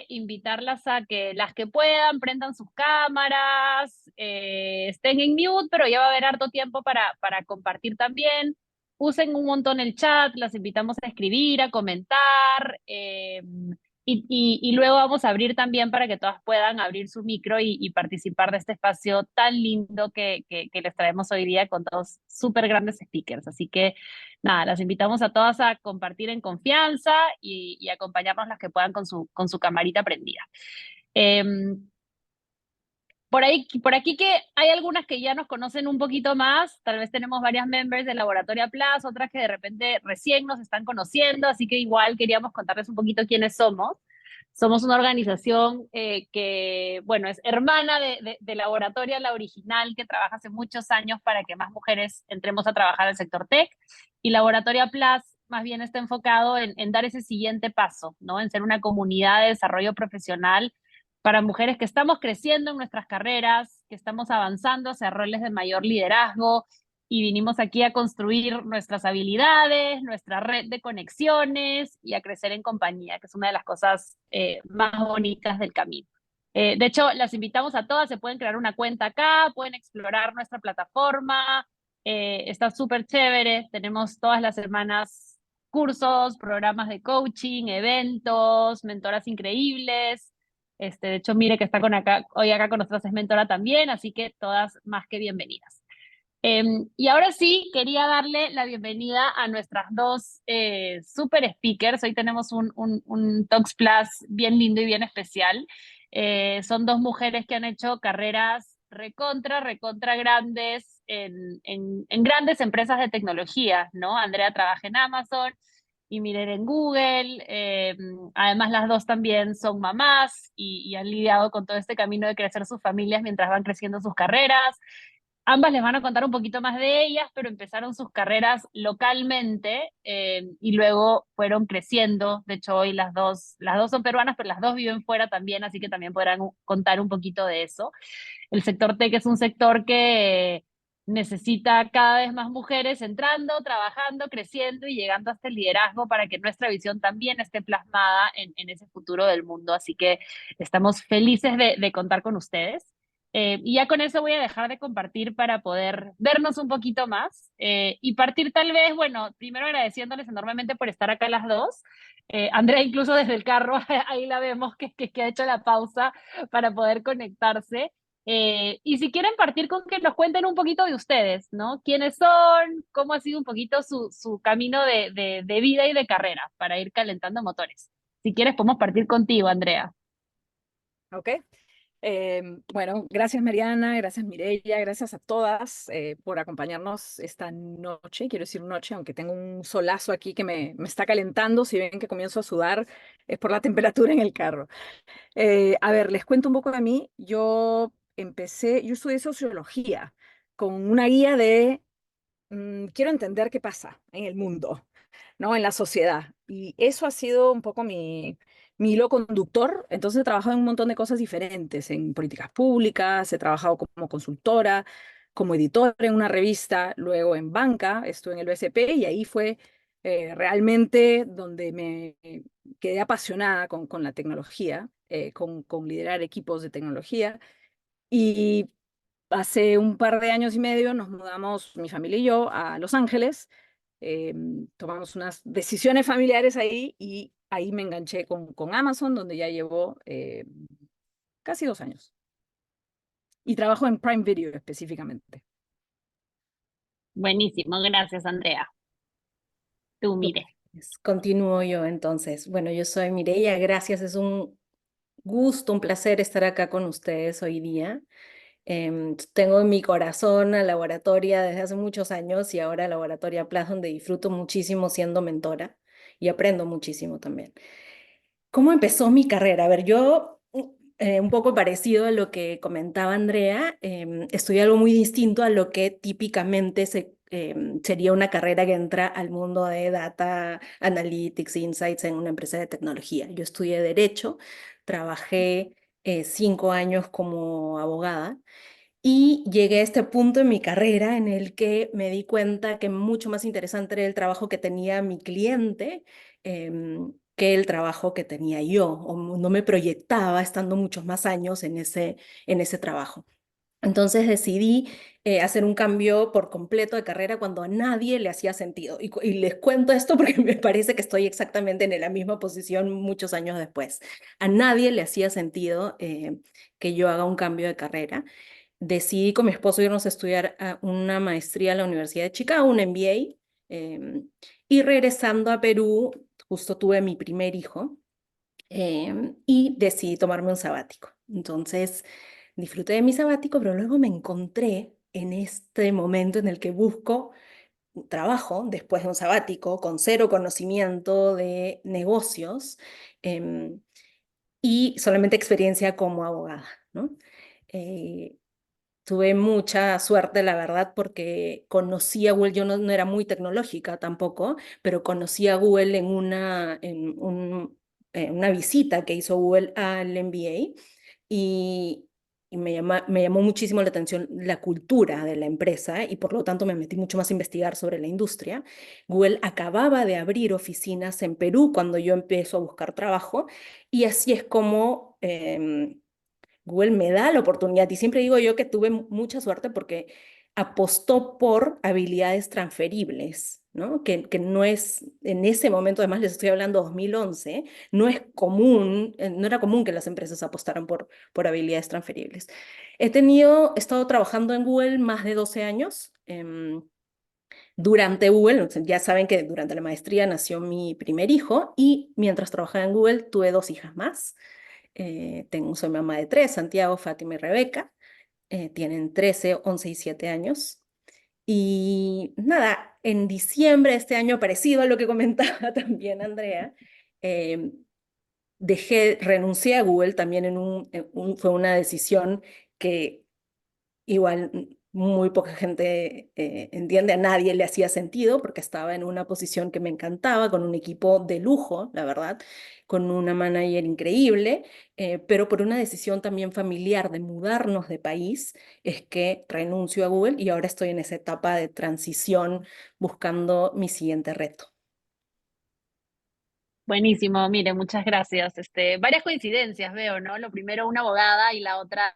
invitarlas a que las que puedan prendan sus cámaras, estén en mute, pero ya va a haber harto tiempo para compartir también. Usen un montón el chat, las invitamos a escribir, a comentar, y luego vamos a abrir también para que todas puedan abrir su micro y participar de este espacio tan lindo que les traemos hoy día con dos súper grandes speakers. Así que nada, las invitamos a todas a compartir en confianza y acompañarnos las que puedan con su camarita prendida. Eh, por aquí que hay algunas que ya nos conocen un poquito más, tal vez tenemos varias members de Laboratoria Plus, otras que de repente recién nos están conociendo, así que igual queríamos contarles un poquito quiénes somos. Somos una organización que, bueno, es hermana de Laboratoria, la original, que trabaja hace muchos años para que más mujeres entremos a trabajar en el sector tech. Y Laboratoria Plus más bien está enfocado en dar ese siguiente paso, ¿no? En ser una comunidad de desarrollo profesional para mujeres que estamos creciendo en nuestras carreras, que estamos avanzando hacia roles de mayor liderazgo y vinimos aquí a construir nuestras habilidades, nuestra red de conexiones y a crecer en compañía, que es una de las cosas más bonitas del camino. De hecho, las invitamos a todas, se pueden crear una cuenta acá, pueden explorar nuestra plataforma, está súper chévere, tenemos todas las semanas cursos, programas de coaching, eventos, mentoras increíbles. De hecho, mire que está hoy acá con nosotros es mentora también, así que todas más que bienvenidas. Y ahora sí, quería darle la bienvenida a nuestras dos super speakers. Hoy tenemos un Talks Plus bien lindo y bien especial. Son dos mujeres que han hecho carreras recontra grandes en grandes empresas de tecnología, ¿no? Andrea trabaja en Amazon y Miren en Google. Además, las dos también son mamás y han lidiado con todo este camino de crecer sus familias mientras van creciendo sus carreras. Ambas les van a contar un poquito más de ellas, pero empezaron sus carreras localmente y luego fueron creciendo. De hecho, hoy las dos son peruanas, pero las dos viven fuera también, así que también podrán contar un poquito de eso. El sector tech es un sector que necesita cada vez más mujeres entrando, trabajando, creciendo y llegando hasta el liderazgo para que nuestra visión también esté plasmada en ese futuro del mundo. Así que estamos felices de contar con ustedes. Y ya con eso voy a dejar de compartir para poder vernos un poquito más y partir tal vez, bueno, primero agradeciéndoles enormemente por estar acá las dos. Andrea incluso desde el carro, ahí la vemos que ha hecho la pausa para poder conectarse. Y si quieren partir con que nos cuenten un poquito de ustedes, ¿no? ¿Quiénes son? ¿Cómo ha sido un poquito su camino de vida y de carrera para ir calentando motores? Si quieres, podemos partir contigo, Andrea. Ok. Bueno, gracias Mariana, gracias Mireia, gracias a todas por acompañarnos esta noche. Quiero decir noche, aunque tengo un solazo aquí que me está calentando. Si ven que comienzo a sudar, es por la temperatura en el carro. A ver, les cuento un poco de mí. Yo estudié sociología con una guía de quiero entender qué pasa en el mundo, ¿no? En la sociedad. Y eso ha sido un poco mi hilo conductor. Entonces he trabajado en un montón de cosas diferentes, en políticas públicas, he trabajado como consultora, como editora en una revista, luego en banca, estuve en el BCP y ahí fue realmente donde me quedé apasionada con la tecnología, con liderar equipos de tecnología. Y hace un par de años y medio nos mudamos, mi familia y yo, a Los Ángeles. Tomamos unas decisiones familiares ahí y ahí me enganché con Amazon, donde ya llevo casi 2 años. Y trabajo en Prime Video específicamente. Buenísimo, gracias, Andrea. Tú, mire. Continúo yo entonces. Bueno, yo soy Mireia, gracias. Es un gusto, un placer estar acá con ustedes hoy día. Tengo en mi corazón a Laboratoria desde hace muchos años y ahora Laboratoria Plus, donde disfruto muchísimo siendo mentora y aprendo muchísimo también. ¿Cómo empezó mi carrera? A ver, yo, un poco parecido a lo que comentaba Andrea, estudié algo muy distinto a lo que típicamente sería una carrera que entra al mundo de data analytics, insights en una empresa de tecnología. Yo estudié Derecho, trabajé 5 años como abogada y llegué a este punto en mi carrera en el que me di cuenta que mucho más interesante era el trabajo que tenía mi cliente que el trabajo que tenía yo, o no me proyectaba estando muchos más años en ese trabajo. Entonces decidí hacer un cambio por completo de carrera cuando a nadie le hacía sentido. Y les cuento esto porque me parece que estoy exactamente en la misma posición muchos años después. A nadie le hacía sentido que yo haga un cambio de carrera. Decidí con mi esposo irnos a estudiar una maestría a la Universidad de Chicago, un MBA, y regresando a Perú, justo tuve mi primer hijo y decidí tomarme un sabático. Entonces, disfruté de mi sabático, pero luego me encontré en este momento en el que busco un trabajo después de un sabático con cero conocimiento de negocios y solamente experiencia como abogada, ¿no? Eh, Tuve mucha suerte, la verdad, porque conocí a Google, yo no era muy tecnológica tampoco, pero conocí a Google en una visita que hizo Google al MBA y, y me llamó muchísimo la atención la cultura de la empresa y por lo tanto me metí mucho más a investigar sobre la industria. Google acababa de abrir oficinas en Perú cuando yo empiezo a buscar trabajo y así es como Google me da la oportunidad y siempre digo yo que tuve mucha suerte porque apostó por habilidades transferibles, ¿no? Que no es, en ese momento, además les estoy hablando 2011, no es común, no era común que las empresas apostaran por habilidades transferibles. He estado trabajando en Google más de 12 años. Durante Google, ya saben que durante la maestría nació mi primer hijo y mientras trabajaba en Google tuve 2 hijas más. Soy mamá de 3, Santiago, Fátima y Rebeca. Tienen 13, 11 y 7 años. Y nada, en diciembre de este año, parecido a lo que comentaba también Andrea, eh, renuncié a Google también fue una decisión que igual muy poca gente entiende, a nadie le hacía sentido porque estaba en una posición que me encantaba, con un equipo de lujo, la verdad, con una manager increíble, pero por una decisión también familiar de mudarnos de país, es que renuncio a Google y ahora estoy en esa etapa de transición buscando mi siguiente reto. Buenísimo, mire, muchas gracias. Varias coincidencias veo, ¿no? Lo primero, una abogada y la otra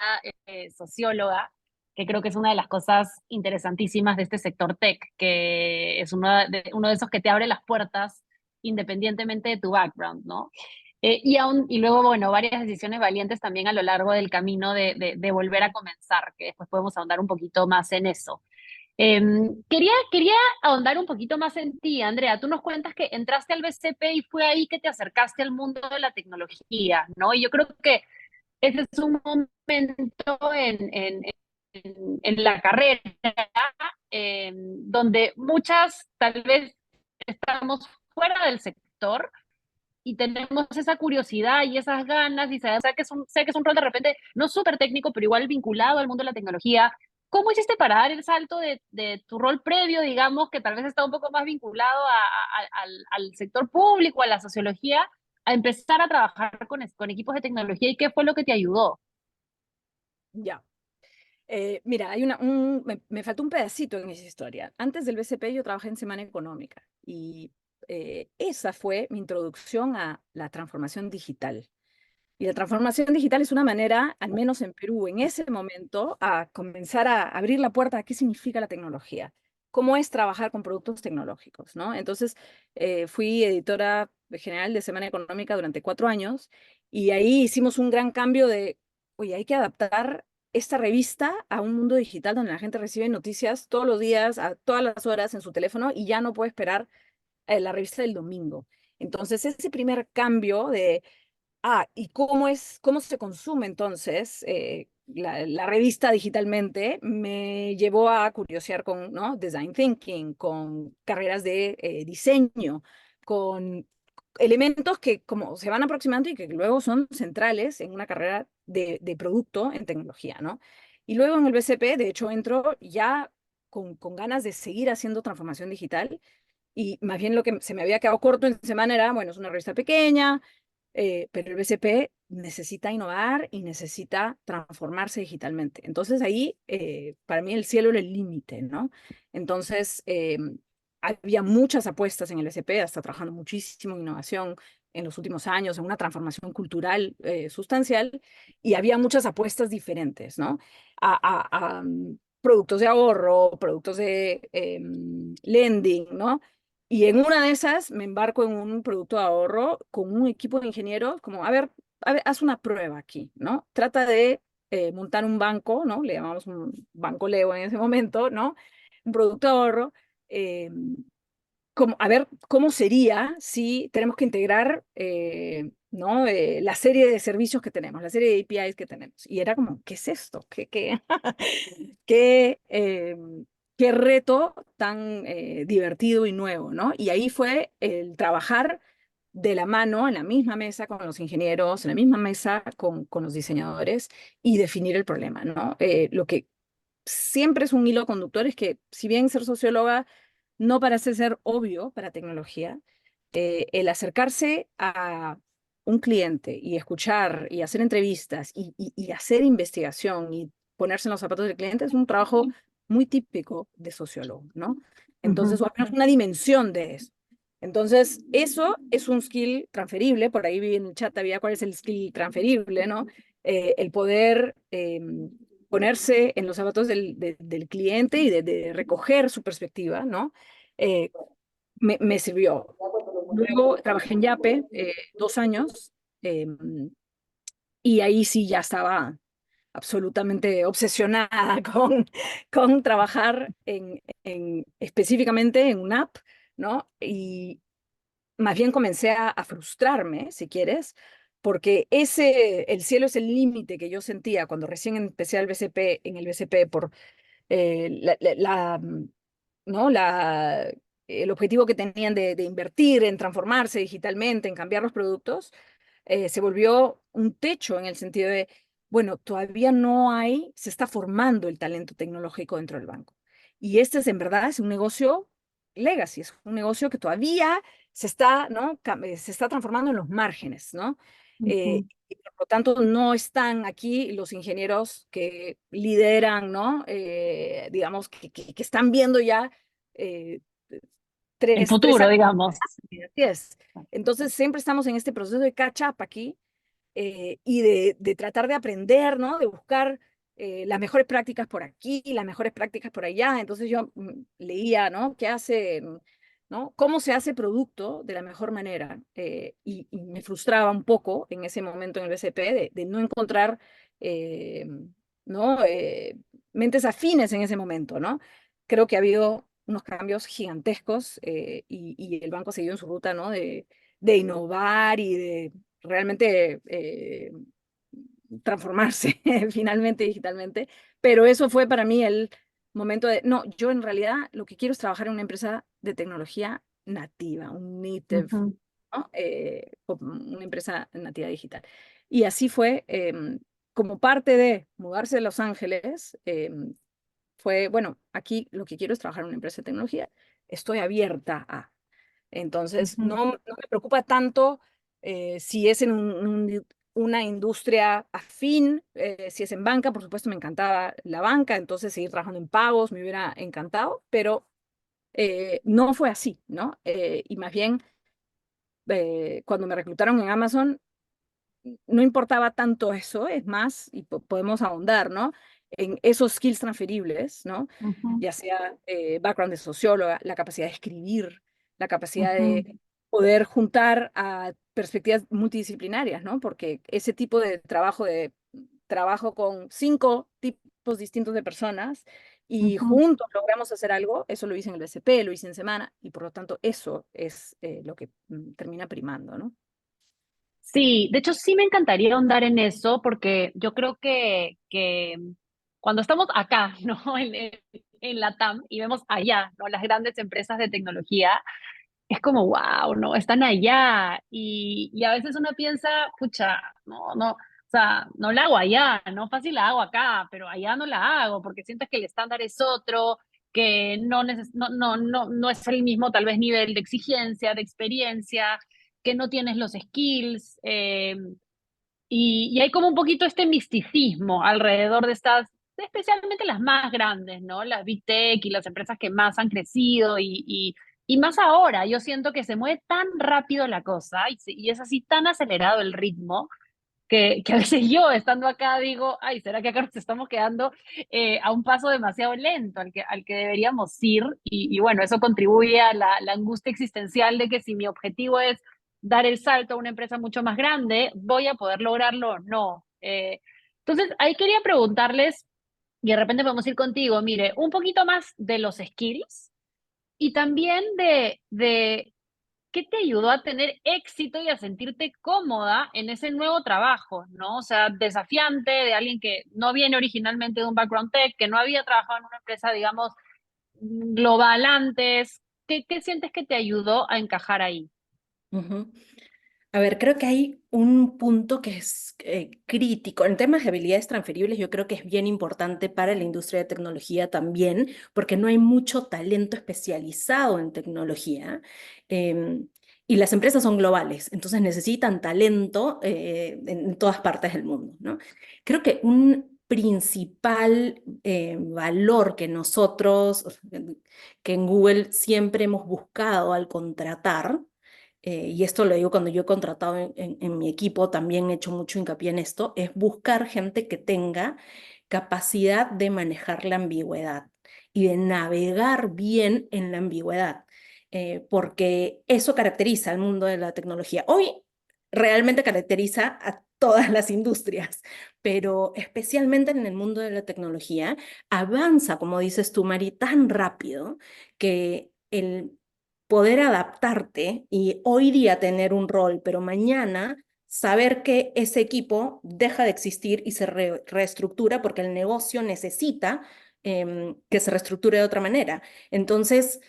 socióloga, que creo que es una de las cosas interesantísimas de este sector tech, que es uno de esos que te abre las puertas independientemente de tu background, ¿no? Y luego, bueno, varias decisiones valientes también a lo largo del camino de volver a comenzar, que después podemos ahondar un poquito más en eso. Quería ahondar un poquito más en ti, Andrea. Tú nos cuentas que entraste al BCP y fue ahí que te acercaste al mundo de la tecnología, ¿no? Y yo creo que ese es un momento en la carrera donde muchas tal vez estamos fuera del sector y tenemos esa curiosidad y esas ganas y sé que es un rol de repente no súper técnico, pero igual vinculado al mundo de la tecnología. ¿Cómo hiciste para dar el salto de tu rol previo, digamos, que tal vez está un poco más vinculado al sector público, a la sociología, a empezar a trabajar con equipos de tecnología y qué fue lo que te ayudó? Ya. Mira, me faltó un pedacito en esa historia. Antes del BCP yo trabajé en Semana Económica y esa fue mi introducción a la transformación digital. Y la transformación digital es una manera, al menos en Perú, en ese momento, a comenzar a abrir la puerta a qué significa la tecnología, cómo es trabajar con productos tecnológicos, ¿no? Entonces, fui editora general de Semana Económica durante 4 años y ahí hicimos un gran cambio de, oye, hay que adaptar esta revista a un mundo digital donde la gente recibe noticias todos los días, a todas las horas en su teléfono y ya no puede esperar la revista del domingo. Entonces, ese primer cambio de ¿y cómo se consume entonces la revista digitalmente? Me llevó a curiosear con, ¿no? Design thinking, con carreras de diseño, con elementos que como se van aproximando y que luego son centrales en una carrera de producto en tecnología, ¿no? Y luego en el BCP, de hecho, entro ya con ganas de seguir haciendo transformación digital y más bien lo que se me había quedado corto en semana era, bueno, es una revista pequeña, pero el BCP necesita innovar y necesita transformarse digitalmente. Entonces ahí, para mí, el cielo era el límite, ¿no? Entonces, había muchas apuestas en el BCP, hasta trabajando muchísimo en innovación, en los últimos años, en una transformación cultural sustancial, y había muchas apuestas diferentes, ¿no? Productos de ahorro, productos de lending, ¿no? Y en una de esas me embarco en un producto de ahorro con un equipo de ingenieros, como, a ver, haz una prueba aquí, ¿no? Trata de montar un banco, ¿no? Le llamamos un banco Leo en ese momento, ¿no? Un producto de ahorro. eh, Como, a ver cómo sería si tenemos que integrar ¿no? La serie de servicios que tenemos, la serie de APIs que tenemos. Y era como, ¿qué es esto? Qué, qué reto tan divertido y nuevo, ¿no? Y ahí fue el trabajar de la mano, en la misma mesa con los ingenieros, en la misma mesa con los diseñadores y definir el problema, ¿no? Lo que siempre es un hilo conductor es que, si bien ser socióloga no parece ser obvio para tecnología, el acercarse a un cliente y escuchar y hacer entrevistas y hacer investigación y ponerse en los zapatos del cliente es un trabajo muy típico de sociólogo, ¿no? Entonces, Ujú. o al menos una dimensión de eso. Entonces, eso es un skill transferible, por ahí vi en el chat había cuál es el skill transferible, ¿no? El poder ponerse en los zapatos del cliente y de recoger su perspectiva, ¿no? Eh, me sirvió. Luego trabajé en Yape 2 años eh, y ahí sí ya estaba absolutamente obsesionada con trabajar específicamente en una app, ¿no? Y más bien comencé a frustrarme, si quieres, porque el cielo es el límite que yo sentía cuando recién empecé en el BCP por ¿no? El objetivo que tenían de invertir en transformarse digitalmente, en cambiar los productos, se volvió un techo en el sentido de, bueno, todavía no hay, se está formando el talento tecnológico dentro del banco. Y este es en verdad es un negocio legacy, es un negocio que todavía se está, ¿no? Se está transformando en los márgenes, ¿no? Ujú. Y por lo tanto, no están aquí los ingenieros que lideran, ¿no? Digamos, que están viendo ya eh, El tres futuro, años. digamos. Así es. Entonces, siempre estamos en este proceso de catch up aquí y de tratar de aprender, ¿no? De buscar las mejores prácticas por aquí, las mejores prácticas por allá. Entonces yo leía, ¿no? ¿Qué hace, ¿no? ¿Cómo se hace producto de la mejor manera? Y me frustraba un poco en ese momento en el BCP de no encontrar, eh, ¿no? Mentes afines en ese momento, ¿no? Creo que ha habido unos cambios gigantescos y el banco ha seguido en su ruta, ¿no? De innovar y de realmente transformarse finalmente digitalmente, pero eso fue para mí el momento de, no, yo en realidad lo que quiero es trabajar en una empresa de tecnología nativa, un native, Ujú. ¿no? Una empresa nativa digital. Y así fue, como parte de mudarse de Los Ángeles, fue, bueno, aquí lo que quiero es trabajar en una empresa de tecnología, estoy abierta a. Entonces, Ujú. no me preocupa tanto si es en una industria afín, si es en banca, por supuesto me encantaba la banca, entonces seguir trabajando en pagos me hubiera encantado, pero no fue así, ¿no? Y más bien, cuando me reclutaron en Amazon, no importaba tanto eso, es más, y podemos ahondar, ¿no? En esos skills transferibles, ¿no? Ujú. Ya sea background de socióloga, la capacidad de escribir, la capacidad Ujú. de poder juntar a perspectivas multidisciplinarias, ¿no? Porque ese tipo de trabajo con 5 tipos distintos de personas y Ujú. juntos logramos hacer algo, eso lo hice en el BCP, lo hice en Semana, y por lo tanto eso es lo que termina primando, ¿no? Sí, de hecho sí me encantaría ahondar en eso porque yo creo que cuando estamos acá, ¿no? En la TAM y vemos allá, ¿no? Las grandes empresas de tecnología, es como, wow, ¿no? Están allá y a veces uno piensa, pucha, o sea, no la hago allá, no fácil la hago acá, pero allá no la hago porque siento que el estándar es otro, que no es el mismo tal vez nivel de exigencia, de experiencia, que no tienes los skills, y hay como un poquito este misticismo alrededor de estas, especialmente las más grandes, ¿no? Las Big Tech y las empresas que más han crecido Y más ahora, yo siento que se mueve tan rápido la cosa y es así tan acelerado el ritmo que a veces yo estando acá digo, ay, ¿será que acá nos estamos quedando a un paso demasiado lento al que deberíamos ir? Y bueno, eso contribuye a la angustia existencial de que si mi objetivo es dar el salto a una empresa mucho más grande, ¿voy a poder lograrlo o no? Entonces, ahí quería preguntarles, y de repente podemos ir contigo, mire, un poquito más de los skills y también de ¿qué te ayudó a tener éxito y a sentirte cómoda en ese nuevo trabajo, ¿no? O sea, desafiante, de alguien que no viene originalmente de un background tech, que no había trabajado en una empresa, digamos, global antes. ¿Qué sientes que te ayudó a encajar ahí? Ujú. A ver, creo que hay un punto que es crítico. En temas de habilidades transferibles, yo creo que es bien importante para la industria de tecnología también, porque no hay mucho talento especializado en tecnología. em, y las empresas son globales, entonces necesitan talento en todas partes del mundo, ¿no? Creo que un principal valor que nosotros, que en Google siempre hemos buscado al contratar, y esto lo digo cuando yo he contratado en mi equipo, también he hecho mucho hincapié en esto, es buscar gente que tenga capacidad de manejar la ambigüedad y de navegar bien en la ambigüedad, porque eso caracteriza al mundo de la tecnología. Hoy realmente caracteriza a todas las industrias, pero especialmente en el mundo de la tecnología, avanza, como dices tú, Mari, tan rápido que el poder adaptarte y hoy día tener un rol, pero mañana saber que ese equipo deja de existir y se reestructura porque el negocio necesita que se reestructure de otra manera. Entonces,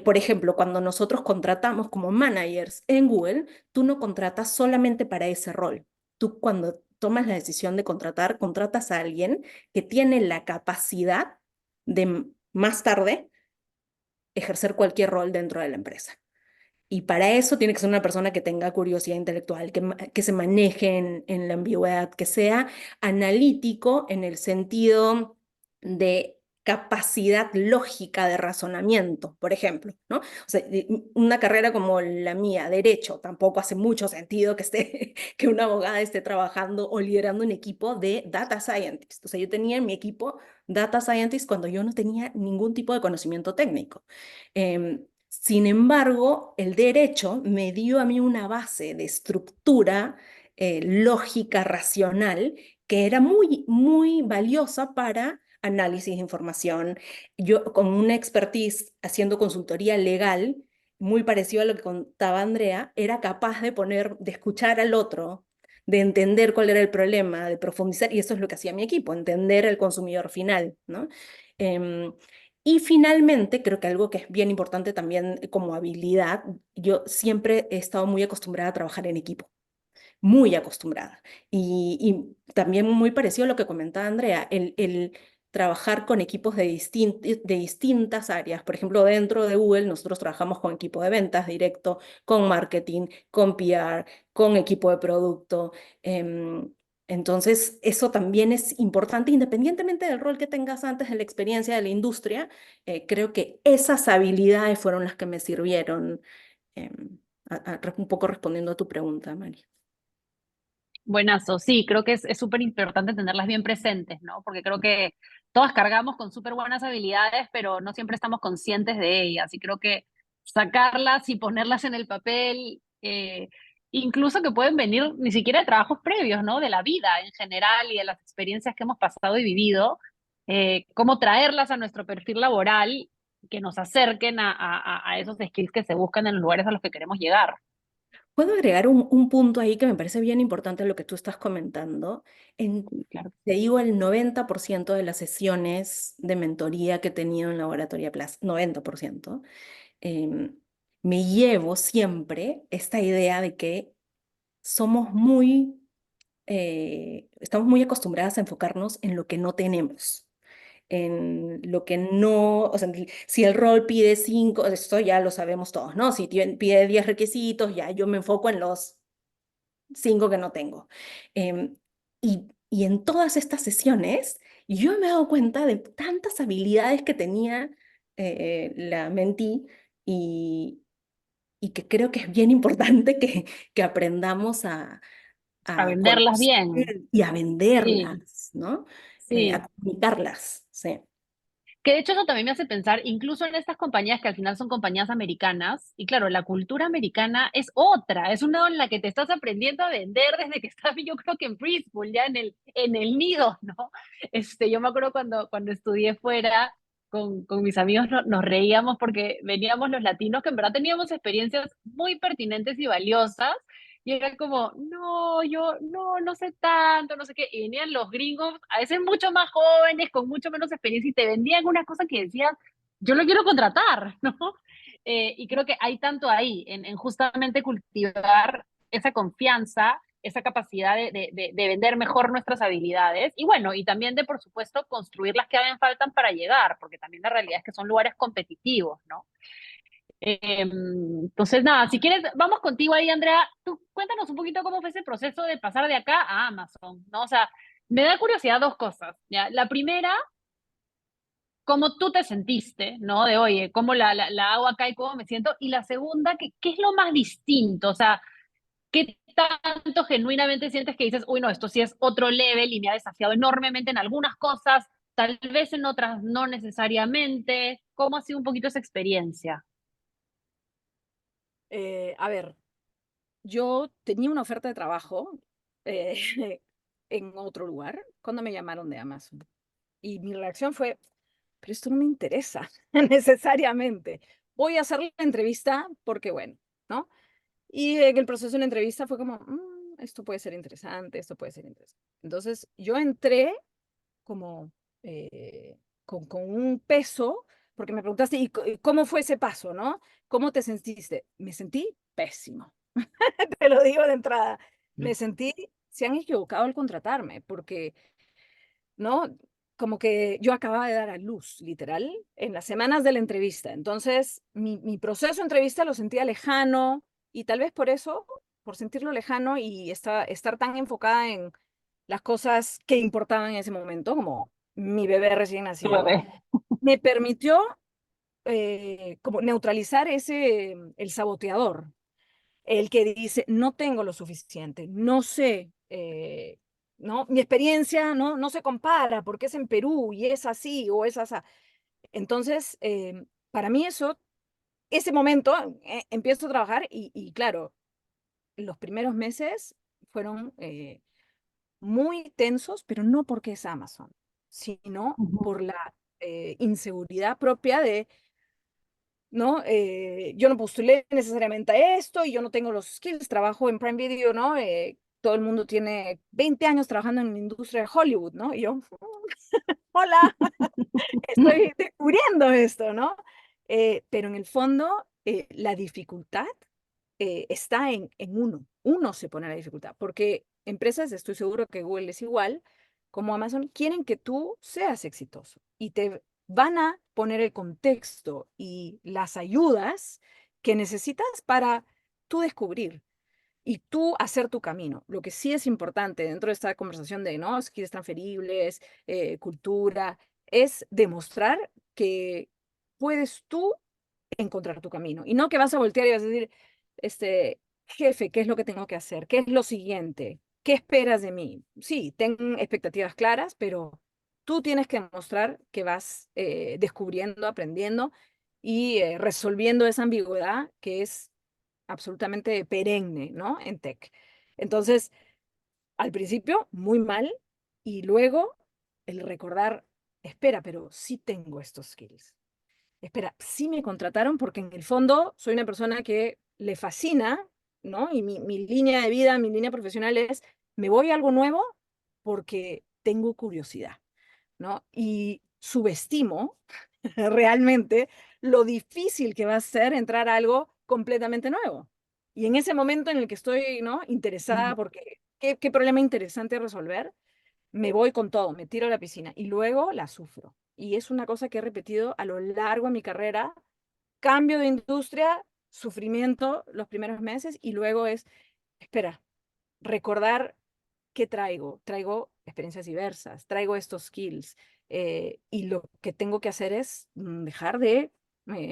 por ejemplo, cuando nosotros contratamos como managers en Google, tú no contratas solamente para ese rol. Tú cuando tomas la decisión de contratar, contratas a alguien que tiene la capacidad de más tarde ejercer cualquier rol dentro de la empresa. Y para eso tiene que ser una persona que tenga curiosidad intelectual, que se maneje en la ambigüedad, que sea analítico en el sentido de capacidad lógica de razonamiento, por ejemplo, ¿no? O sea, una carrera como la mía, derecho, tampoco hace mucho sentido que una abogada esté trabajando o liderando un equipo de data scientists. O sea, yo tenía en mi equipo data scientists cuando yo no tenía ningún tipo de conocimiento técnico. Sin embargo, el derecho me dio a mí una base de estructura lógica, racional, que era muy, muy valiosa para análisis de información. Yo con una expertise haciendo consultoría legal, muy parecido a lo que contaba Andrea, era capaz de escuchar al otro, de entender cuál era el problema, de profundizar, y eso es lo que hacía mi equipo, entender el consumidor final, ¿no? Em, y finalmente, creo que algo que es bien importante también como habilidad, yo siempre he estado muy acostumbrada a trabajar en equipo, muy acostumbrada. Y también muy parecido a lo que comentaba Andrea, el trabajar con equipos de distintas áreas. Por ejemplo, dentro de Google nosotros trabajamos con equipo de ventas directo, con marketing, con PR, con equipo de producto. Entonces, eso también es importante, independientemente del rol que tengas antes, de la experiencia de la industria. Creo que esas habilidades fueron las que me sirvieron, un poco respondiendo a tu pregunta, Mari. Buenazo, sí, creo que es súper importante tenerlas bien presentes, ¿no? Porque creo que todas cargamos con súper buenas habilidades, pero no siempre estamos conscientes de ellas. Y creo que sacarlas y ponerlas en el papel, incluso que pueden venir ni siquiera de trabajos previos, ¿no? De la vida en general y de las experiencias que hemos pasado y vivido, cómo traerlas a nuestro perfil laboral, que nos acerquen a esos skills que se buscan en los lugares a los que queremos llegar. Puedo agregar un punto ahí que me parece bien importante lo que tú estás comentando. En, Claro. te digo, el 90% de las sesiones de mentoría que he tenido en Laboratoria Plus, 90%, em, me llevo siempre esta idea de que somos estamos muy acostumbradas a enfocarnos en lo que no tenemos, en lo que no, o sea, si el rol pide 5, esto ya lo sabemos todos, ¿no? Si pide 10 requisitos, ya yo me enfoco en los 5 que no tengo. Em, y en todas estas sesiones, yo me he dado cuenta de tantas habilidades que tenía la mentí y, y que creo que es bien importante que aprendamos A a venderlas conocer bien. y a Sí, venderlas, ¿no? A sí. comunicarlas, sí. Que de hecho eso también me hace pensar, incluso en estas compañías que al final son compañías americanas, y claro, la cultura americana es otra, es una en la que te estás aprendiendo a vender desde que estás, yo creo que en preschool, ya en el nido, ¿no? Yo me acuerdo cuando estudié fuera, con mis amigos nos reíamos porque veníamos los latinos que en verdad teníamos experiencias muy pertinentes y valiosas, y era como, no, yo no sé tanto, no sé qué. Y venían los gringos, a veces mucho más jóvenes, con mucho menos experiencia, y te vendían una cosa que decían, yo lo quiero contratar, ¿no? Y creo que hay tanto ahí, en justamente cultivar esa confianza, esa capacidad de vender mejor nuestras habilidades. Y bueno, y también de, por supuesto, construir las que hagan falta para llegar, porque también la realidad es que son lugares competitivos, ¿no? Entonces, nada, si quieres, vamos contigo ahí, Andrea. Tú cuéntanos un poquito cómo fue ese proceso de pasar de acá a Amazon, ¿no? O sea, me da curiosidad dos cosas, ¿ya? La primera, cómo tú te sentiste, ¿no? De, oye, cómo la hago acá y cómo me siento. Y la segunda, ¿qué es lo más distinto? O sea, ¿qué tanto genuinamente sientes que dices, uy, no, esto sí es otro level y me ha desafiado enormemente en algunas cosas, tal vez en otras no necesariamente? ¿Cómo ha sido un poquito esa experiencia? A ver, yo tenía una oferta de trabajo eh, en otro lugar cuando me llamaron de Amazon. Y mi reacción fue, pero esto no me interesa necesariamente. Voy a hacer la entrevista porque, bueno, ¿no? Y en el proceso de la entrevista fue como, esto puede ser interesante, esto puede ser interesante. Entonces, yo entré como con un peso, porque me preguntaste, ¿y cómo fue ese paso, no? ¿Cómo te sentiste? Me sentí pésimo, te lo digo de entrada. Me sentí, se han equivocado al contratarme, porque, ¿no? Como que yo acababa de dar a luz, literal, en las semanas de la entrevista. Entonces, mi proceso de entrevista lo sentía lejano y tal vez por eso, por sentirlo lejano y estar tan enfocada en las cosas que importaban en ese momento, como mi bebé recién Tu nacido, bebé. me permitió como neutralizar el saboteador, el que dice, no tengo lo suficiente, no sé, ¿no? Mi experiencia no se compara porque es en Perú y es así o es así. Entonces, para mí eso, ese momento, empiezo a trabajar y claro, los primeros meses fueron muy tensos, pero no porque es Amazon, sino Ujú. por la inseguridad propia de ¿no? Yo no postulé necesariamente a esto y yo no tengo los skills, trabajo en Prime Video, ¿no? Todo el mundo tiene 20 años trabajando en la industria de Hollywood, ¿no? Y yo, hola, estoy descubriendo esto, ¿no? Pero en el fondo, la dificultad está en uno. Uno se pone la dificultad, porque empresas, estoy seguro que Google es igual, como Amazon, quieren que tú seas exitoso y te van a poner el contexto y las ayudas que necesitas para tú descubrir y tú hacer tu camino. Lo que sí es importante dentro de esta conversación de ¿no? skills transferibles, cultura, es demostrar que puedes tú encontrar tu camino y no que vas a voltear y vas a decir, jefe, ¿qué es lo que tengo que hacer? ¿Qué es lo siguiente? ¿Qué esperas de mí? Sí, ten expectativas claras, pero tú tienes que demostrar que vas descubriendo, aprendiendo y resolviendo esa ambigüedad que es absolutamente perenne, ¿no? En tech. Entonces, al principio, muy mal, y luego el recordar, espera, pero sí tengo estos skills. Espera, sí me contrataron porque en el fondo soy una persona que le fascina, ¿no? Y mi línea de vida, mi línea profesional es, me voy a algo nuevo porque tengo curiosidad, ¿no? Y subestimo realmente lo difícil que va a ser entrar a algo completamente nuevo. Y en ese momento en el que estoy, ¿no? Interesada porque qué problema interesante resolver, me voy con todo, me tiro a la piscina y luego la sufro. Y es una cosa que he repetido a lo largo de mi carrera, cambio de industria, sufrimiento los primeros meses y luego es, espera, recordar qué traigo. Traigo experiencias diversas, traigo estos skills y lo que tengo que hacer es dejar de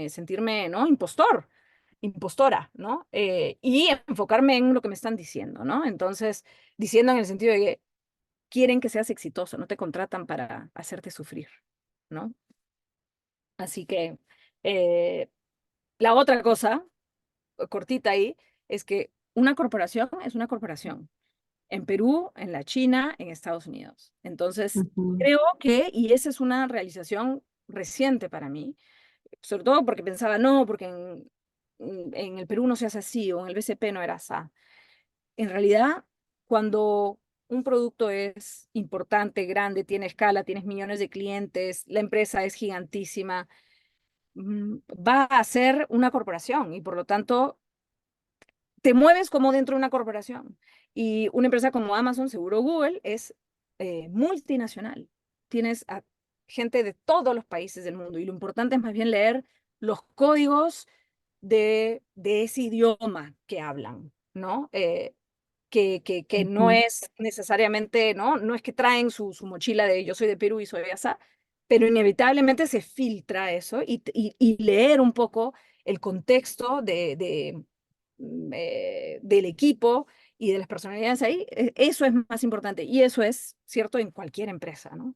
sentirme, ¿no? Impostora, ¿no? Y enfocarme en lo que me están diciendo, ¿no? Entonces, diciendo en el sentido de que quieren que seas exitoso, no te contratan para hacerte sufrir, ¿no? Así que la otra cosa, cortita ahí, es que una corporación es una corporación. En Perú, en la China, en Estados Unidos. Entonces, Ujú. creo que, y esa es una realización reciente para mí, sobre todo porque pensaba, no, porque en el Perú no se hace así, o en el BCP no era así. En realidad, cuando un producto es importante, grande, tiene escala, tienes millones de clientes, la empresa es gigantísima, va a ser una corporación y por lo tanto te mueves como dentro de una corporación. Y una empresa como Amazon, seguro Google, es multinacional. Tienes a gente de todos los países del mundo y lo importante es más bien leer los códigos de ese idioma que hablan, ¿no? Que no Ujú. es necesariamente, ¿no? No es que traen su mochila de yo soy de Perú y soy de Asa, pero inevitablemente se filtra eso y leer un poco el contexto del equipo y de las personalidades ahí, eso es más importante y eso es cierto en cualquier empresa, ¿no?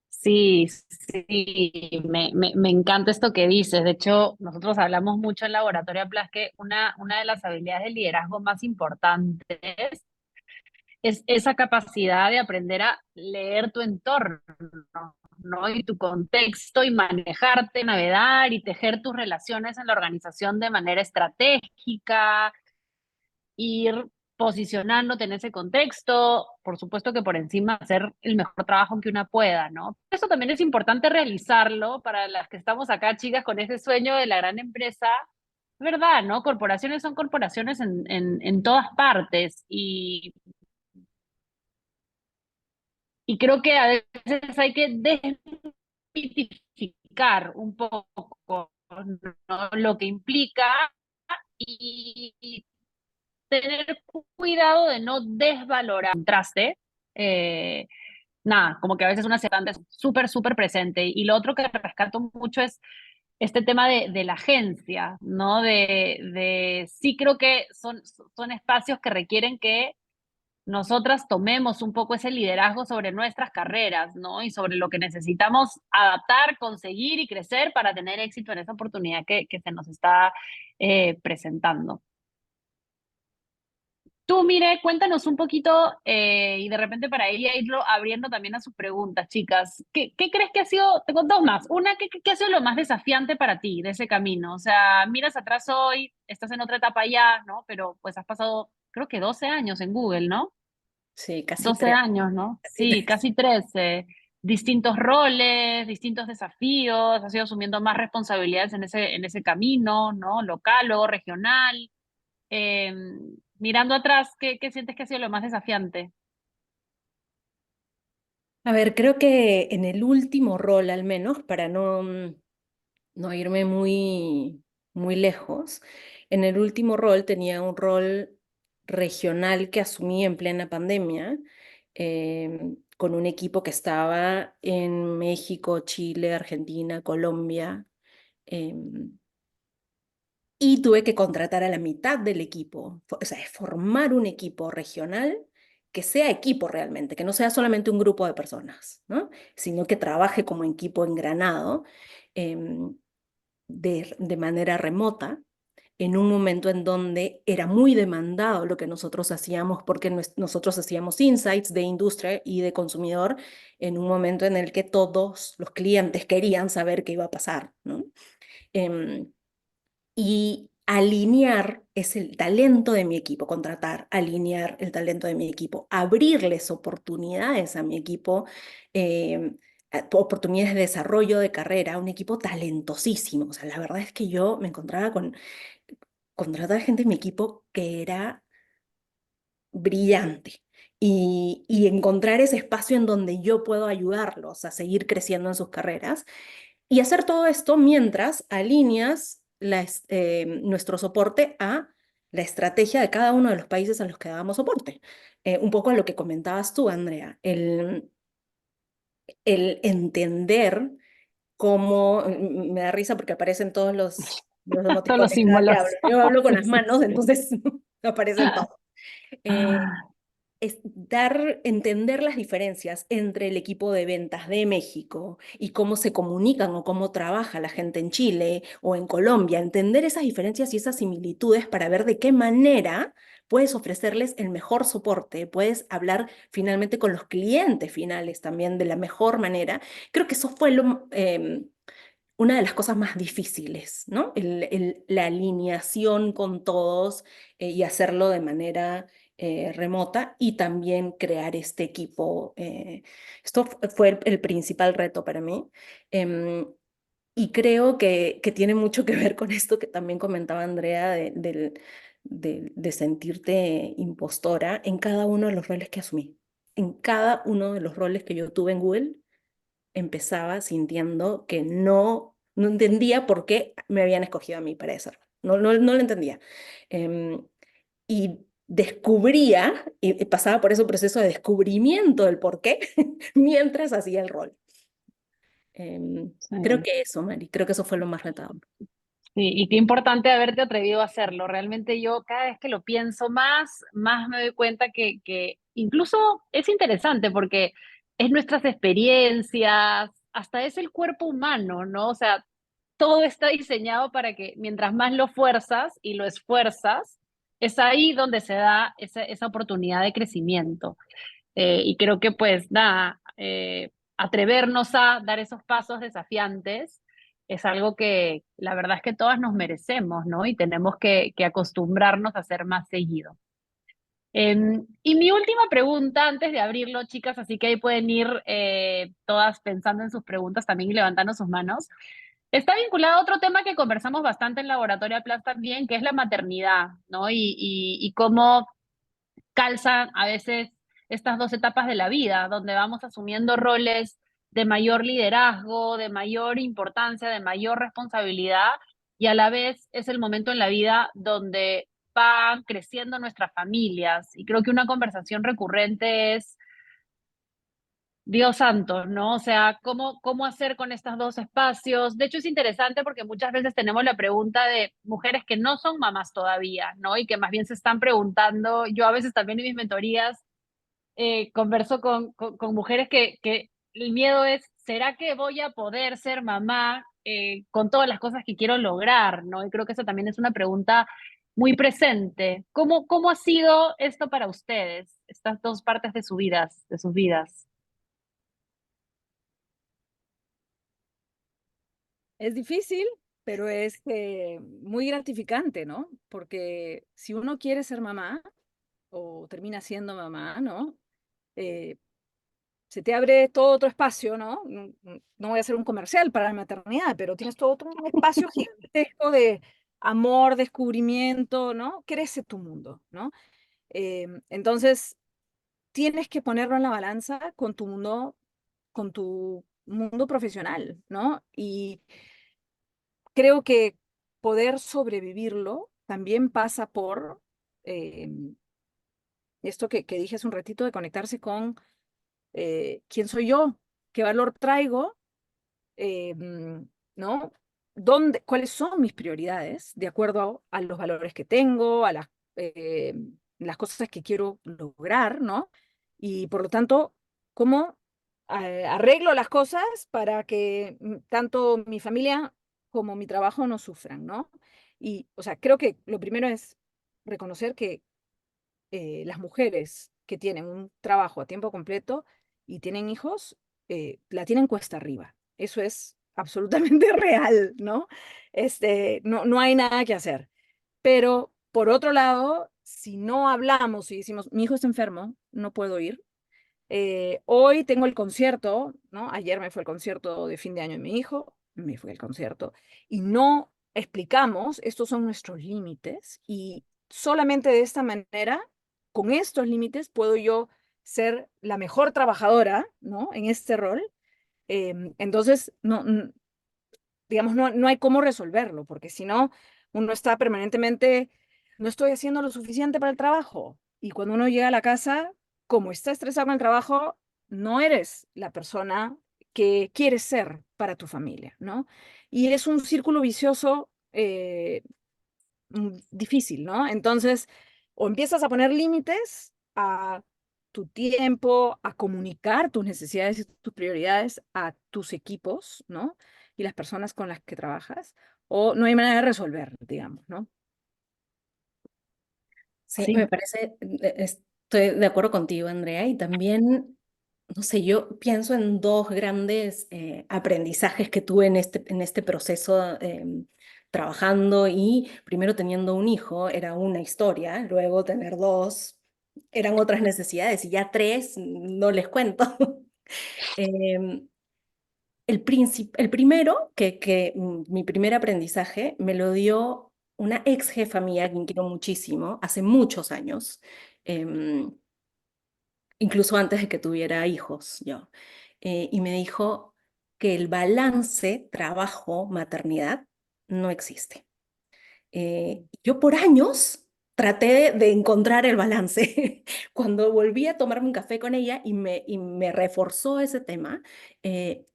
Sí, sí, me encanta esto que dices. De hecho, nosotros hablamos mucho en Laboratorio Plus que una de las habilidades de liderazgo más importantes es esa capacidad de aprender a leer tu entorno, ¿no? Y tu contexto y manejarte, navegar y tejer tus relaciones en la organización de manera estratégica, ir posicionándote en ese contexto, por supuesto que por encima hacer el mejor trabajo que una pueda, ¿no? Eso también es importante realizarlo para las que estamos acá, chicas, con ese sueño de la gran empresa. ¿Verdad, no? Corporaciones son corporaciones en todas partes y creo que a veces hay que desmitificar un poco, ¿no? Lo que implica y tener cuidado de no desvalorar el contraste. Eh, Nada, como que a veces una secante es súper, súper presente. Y lo otro que rescato mucho es este tema de la agencia, ¿no? Sí creo que son espacios que requieren que nosotras tomemos un poco ese liderazgo sobre nuestras carreras, ¿no? Y sobre lo que necesitamos adaptar, conseguir y crecer para tener éxito en esa oportunidad que se nos está presentando. Tú, mire, cuéntanos un poquito y de repente para ella irlo abriendo también a sus preguntas, chicas. ¿Qué crees que ha sido? Tengo dos más. Una, ¿qué ha sido lo más desafiante para ti de ese camino? O sea, miras atrás hoy, estás en otra etapa ya, ¿no? Pero pues has pasado, creo que 12 años en Google, ¿no? Sí, casi 12 tres. años, ¿no? Casi Sí, tres. casi 13. Distintos roles, distintos desafíos, has ido asumiendo más responsabilidades en ese camino, ¿no? Local o regional. Eh, Mirando atrás, ¿qué sientes que ha sido lo más desafiante? A ver, creo que en el último rol, al menos, para no irme muy lejos, en el último rol tenía un rol regional que asumí en plena pandemia, con un equipo que estaba en México, Chile, Argentina, Colombia, em, y tuve que contratar a la mitad del equipo, o sea, formar un equipo regional que sea equipo realmente, que no sea solamente un grupo de personas, ¿no? Sino que trabaje como equipo engranado. em, de manera remota, en un momento en donde era muy demandado lo que nosotros hacíamos, porque nosotros hacíamos insights de industria y de consumidor, en un momento en el que todos los clientes querían saber qué iba a pasar, ¿no? Em, y alinear es el talento de mi equipo, contratar, alinear el talento de mi equipo, abrirles oportunidades a mi equipo, oportunidades de desarrollo de carrera, un equipo talentosísimo. O sea, la verdad es que yo me encontraba con contratar gente en mi equipo que era brillante. Y encontrar ese espacio en donde yo puedo ayudarlos a seguir creciendo en sus carreras y hacer todo esto mientras alineas nuestro soporte a la estrategia de cada uno de los países a los que dábamos soporte. Un poco a lo que comentabas tú, Andrea, el entender cómo, me da risa porque aparecen todos los Todos los emoticones cada que símbolos. hablo. Yo hablo con Sí, las sí, manos, sí. entonces aparecen todos. Es entender las diferencias entre el equipo de ventas de México y cómo se comunican o cómo trabaja la gente en Chile o en Colombia, entender esas diferencias y esas similitudes para ver de qué manera puedes ofrecerles el mejor soporte, puedes hablar finalmente con los clientes finales también de la mejor manera. Creo que eso fue una de las cosas más difíciles, ¿no? La alineación con todos y hacerlo de manera remota y también crear este equipo. Esto fue el principal reto para mí. Em, y creo que tiene mucho que ver con esto que también comentaba Andrea de sentirte impostora en cada uno de los roles que asumí. En cada uno de los roles que yo tuve en Google, empezaba sintiendo que no entendía por qué me habían escogido a mí para eso. No lo entendía. Em, y descubría, y pasaba por ese proceso de descubrimiento del por qué, mientras hacía el rol. Creo Sí. que eso, Mari, creo que eso fue lo más retador. Sí, y qué importante haberte atrevido a hacerlo. Realmente yo cada vez que lo pienso más me doy cuenta que incluso es interesante porque es nuestras experiencias, hasta es el cuerpo humano, ¿no? O sea, todo está diseñado para que mientras más lo fuerzas y lo esfuerzas, es ahí donde se da esa oportunidad de crecimiento. Y creo que pues nada, atrevernos a dar esos pasos desafiantes es algo que la verdad es que todas nos merecemos, ¿no? Y tenemos que acostumbrarnos a hacer más seguido. Y mi última pregunta, antes de abrirlo, chicas, así que ahí pueden ir todas pensando en sus preguntas también y levantando sus manos. Está vinculado a otro tema que conversamos bastante en Laboratorio Plus también, que es la maternidad, ¿no? Y cómo calzan a veces estas dos etapas de la vida, donde vamos asumiendo roles de mayor liderazgo, de mayor importancia, de mayor responsabilidad, y a la vez es el momento en la vida donde van creciendo nuestras familias. Y creo que una conversación recurrente es, Dios santo, ¿no? O sea, ¿cómo hacer con estos dos espacios? De hecho, es interesante porque muchas veces tenemos la pregunta de mujeres que no son mamás todavía, ¿no? Y que más bien se están preguntando, yo a veces también en mis mentorías converso con mujeres que el miedo es, ¿será que voy a poder ser mamá con todas las cosas que quiero lograr? ¿No? Y creo que eso también es una pregunta muy presente. ¿Cómo ha sido esto para ustedes, estas dos partes de de sus vidas? Es difícil, pero es muy gratificante, ¿no? Porque si uno quiere ser mamá o termina siendo mamá, ¿no? Eh, Se te abre todo otro espacio, ¿no? No voy a hacer un comercial para la maternidad, pero tienes todo otro espacio gigantesco de amor, descubrimiento, ¿no? Crece tu mundo, ¿no? Entonces, tienes que ponerlo en la balanza con tu mundo profesional, ¿no? Y creo que poder sobrevivirlo también pasa por eh, esto que dije hace un ratito de conectarse con quién soy yo, qué valor traigo, ¿no? ¿Cuáles son mis prioridades de acuerdo a los valores que tengo, a las cosas que quiero lograr, ¿no? Y por lo tanto, ¿cómo arreglo las cosas para que tanto mi familia como mi trabajo no sufran, ¿no? Y, o sea, creo que lo primero es reconocer que las mujeres que tienen un trabajo a tiempo completo y tienen hijos, la tienen cuesta arriba. Eso es absolutamente real, ¿no? No hay nada que hacer. Pero por otro lado, si no hablamos y decimos, mi hijo está enfermo, no puedo ir. Hoy tengo el concierto, ¿no? Ayer me fue el concierto de fin de año de mi hijo, me fue el concierto, y no explicamos, estos son nuestros límites, y solamente de esta manera, con estos límites, puedo yo ser la mejor trabajadora, ¿no? En este rol. Entonces, digamos, no hay cómo resolverlo, porque si no, uno está permanentemente, no estoy haciendo lo suficiente para el trabajo. Y cuando uno llega a la casa, como está estresado con el trabajo, no eres la persona que quieres ser, para tu familia, ¿no? Y es un círculo vicioso difícil, ¿no? Entonces, o empiezas a poner límites a tu tiempo, a comunicar tus necesidades y tus prioridades a tus equipos, ¿no? Y las personas con las que trabajas, o no hay manera de resolver, digamos, ¿no? Sí, me Sí, parece, estoy de acuerdo contigo, Andrea, y también, no sé, yo pienso en dos grandes aprendizajes que tuve en este proceso trabajando y primero teniendo un hijo era una historia, luego tener dos eran otras necesidades y ya tres no les cuento. Em, el primero, mi primer aprendizaje me lo dio una ex jefa mía, a quien quiero muchísimo, hace muchos años, em, incluso antes de que tuviera hijos yo. Y me dijo que el balance trabajo-maternidad no existe. Yo por años traté de encontrar el balance. Cuando volví a tomarme un café con ella y me reforzó ese tema,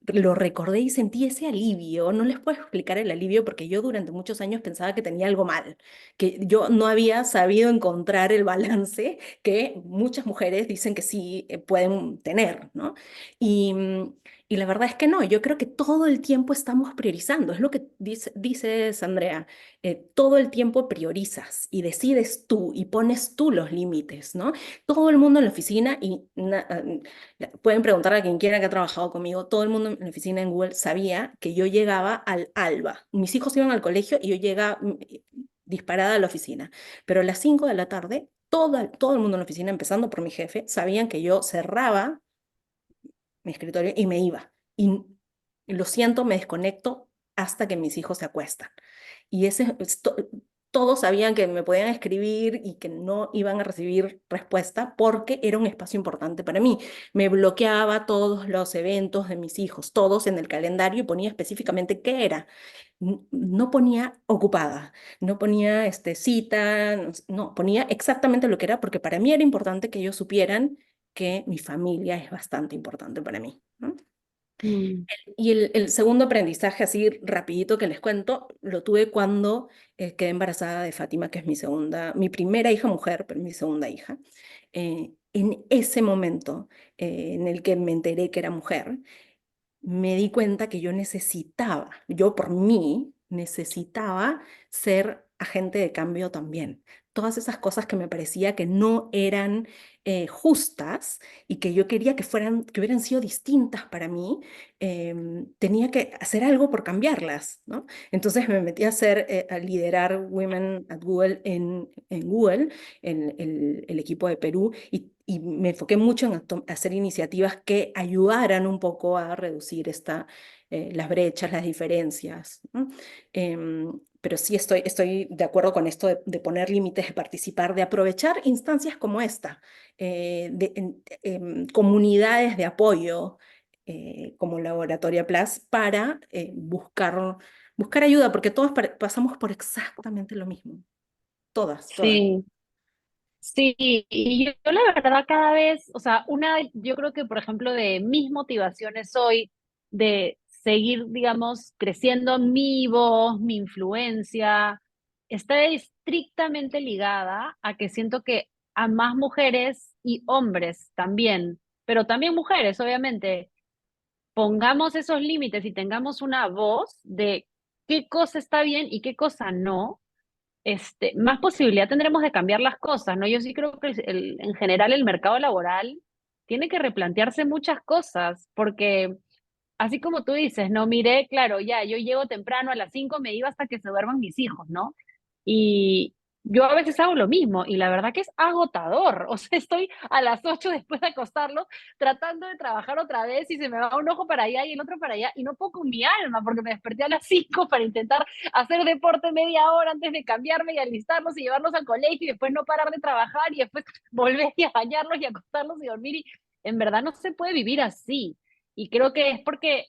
lo recordé y sentí ese alivio. No les puedo explicar el alivio porque yo durante muchos años pensaba que tenía algo mal, que yo no había sabido encontrar el balance que muchas mujeres dicen que sí pueden tener, ¿no? Y, y la verdad es que no, yo creo que todo el tiempo estamos priorizando, es lo que dices, Andrea, todo el tiempo priorizas y decides tú y pones tú los límites, ¿no? Todo el mundo en la oficina, pueden preguntar a quien quiera que ha trabajado conmigo, todo el mundo en la oficina en Google sabía que yo llegaba al alba. Mis hijos iban al colegio y yo llegaba disparada a la oficina, pero a las 5 de la tarde, todo el mundo en la oficina, empezando por mi jefe, sabían que yo cerraba mi escritorio y me iba. Y lo siento, me desconecto hasta que mis hijos se acuestan. Y todos sabían que me podían escribir y que no iban a recibir respuesta porque era un espacio importante para mí. Me bloqueaba todos los eventos de mis hijos, todos en el calendario y ponía específicamente qué era. No ponía ocupada, no ponía cita, no, ponía exactamente lo que era porque para mí era importante que ellos supieran que mi familia es bastante importante para mí, ¿no? mm, Y el segundo aprendizaje, así rapidito que les cuento, lo tuve cuando quedé embarazada de Fátima, que es mi primera hija mujer, pero mi segunda hija. En ese momento en el que me enteré que era mujer, me di cuenta que yo por mí necesitaba ser agente de cambio también. Todas esas cosas que me parecía que no eran justas y que yo quería que hubieran sido distintas para mí, tenía que hacer algo por cambiarlas, ¿no? Entonces me metí a liderar Women at Google en Google, en el equipo de Perú, y me enfoqué mucho en hacer iniciativas que ayudaran un poco a reducir las brechas, las diferencias, ¿no? Pero sí estoy de acuerdo con esto de poner límites, de participar, de aprovechar instancias como esta, comunidades de apoyo como Laboratoria Plus para buscar ayuda, porque todos pasamos por exactamente lo mismo. Todas. sí. Sí, y yo la verdad cada vez, o sea, yo creo que por ejemplo de mis motivaciones hoy de seguir, digamos, creciendo mi voz, mi influencia, está estrictamente ligada a que siento que a más mujeres y hombres también, pero también mujeres, obviamente, pongamos esos límites y tengamos una voz de qué cosa está bien y qué cosa no, más posibilidad tendremos de cambiar las cosas, ¿no? Yo sí creo que en general el mercado laboral tiene que replantearse muchas cosas, porque así como tú dices, no, mire, claro, ya, yo llego temprano a las 5 me iba hasta que se duerman mis hijos, ¿no? Y yo a veces hago lo mismo y la verdad que es agotador, o sea, estoy a las 8 después de acostarlos tratando de trabajar otra vez y se me va un ojo para allá y el otro para allá y no puedo con mi alma porque me desperté a las 5 para intentar hacer deporte media hora antes de cambiarme y alistarlos y llevarlos al colegio y después no parar de trabajar y después volver a bañarlos y acostarlos y dormir y en verdad no se puede vivir así. Y creo que es porque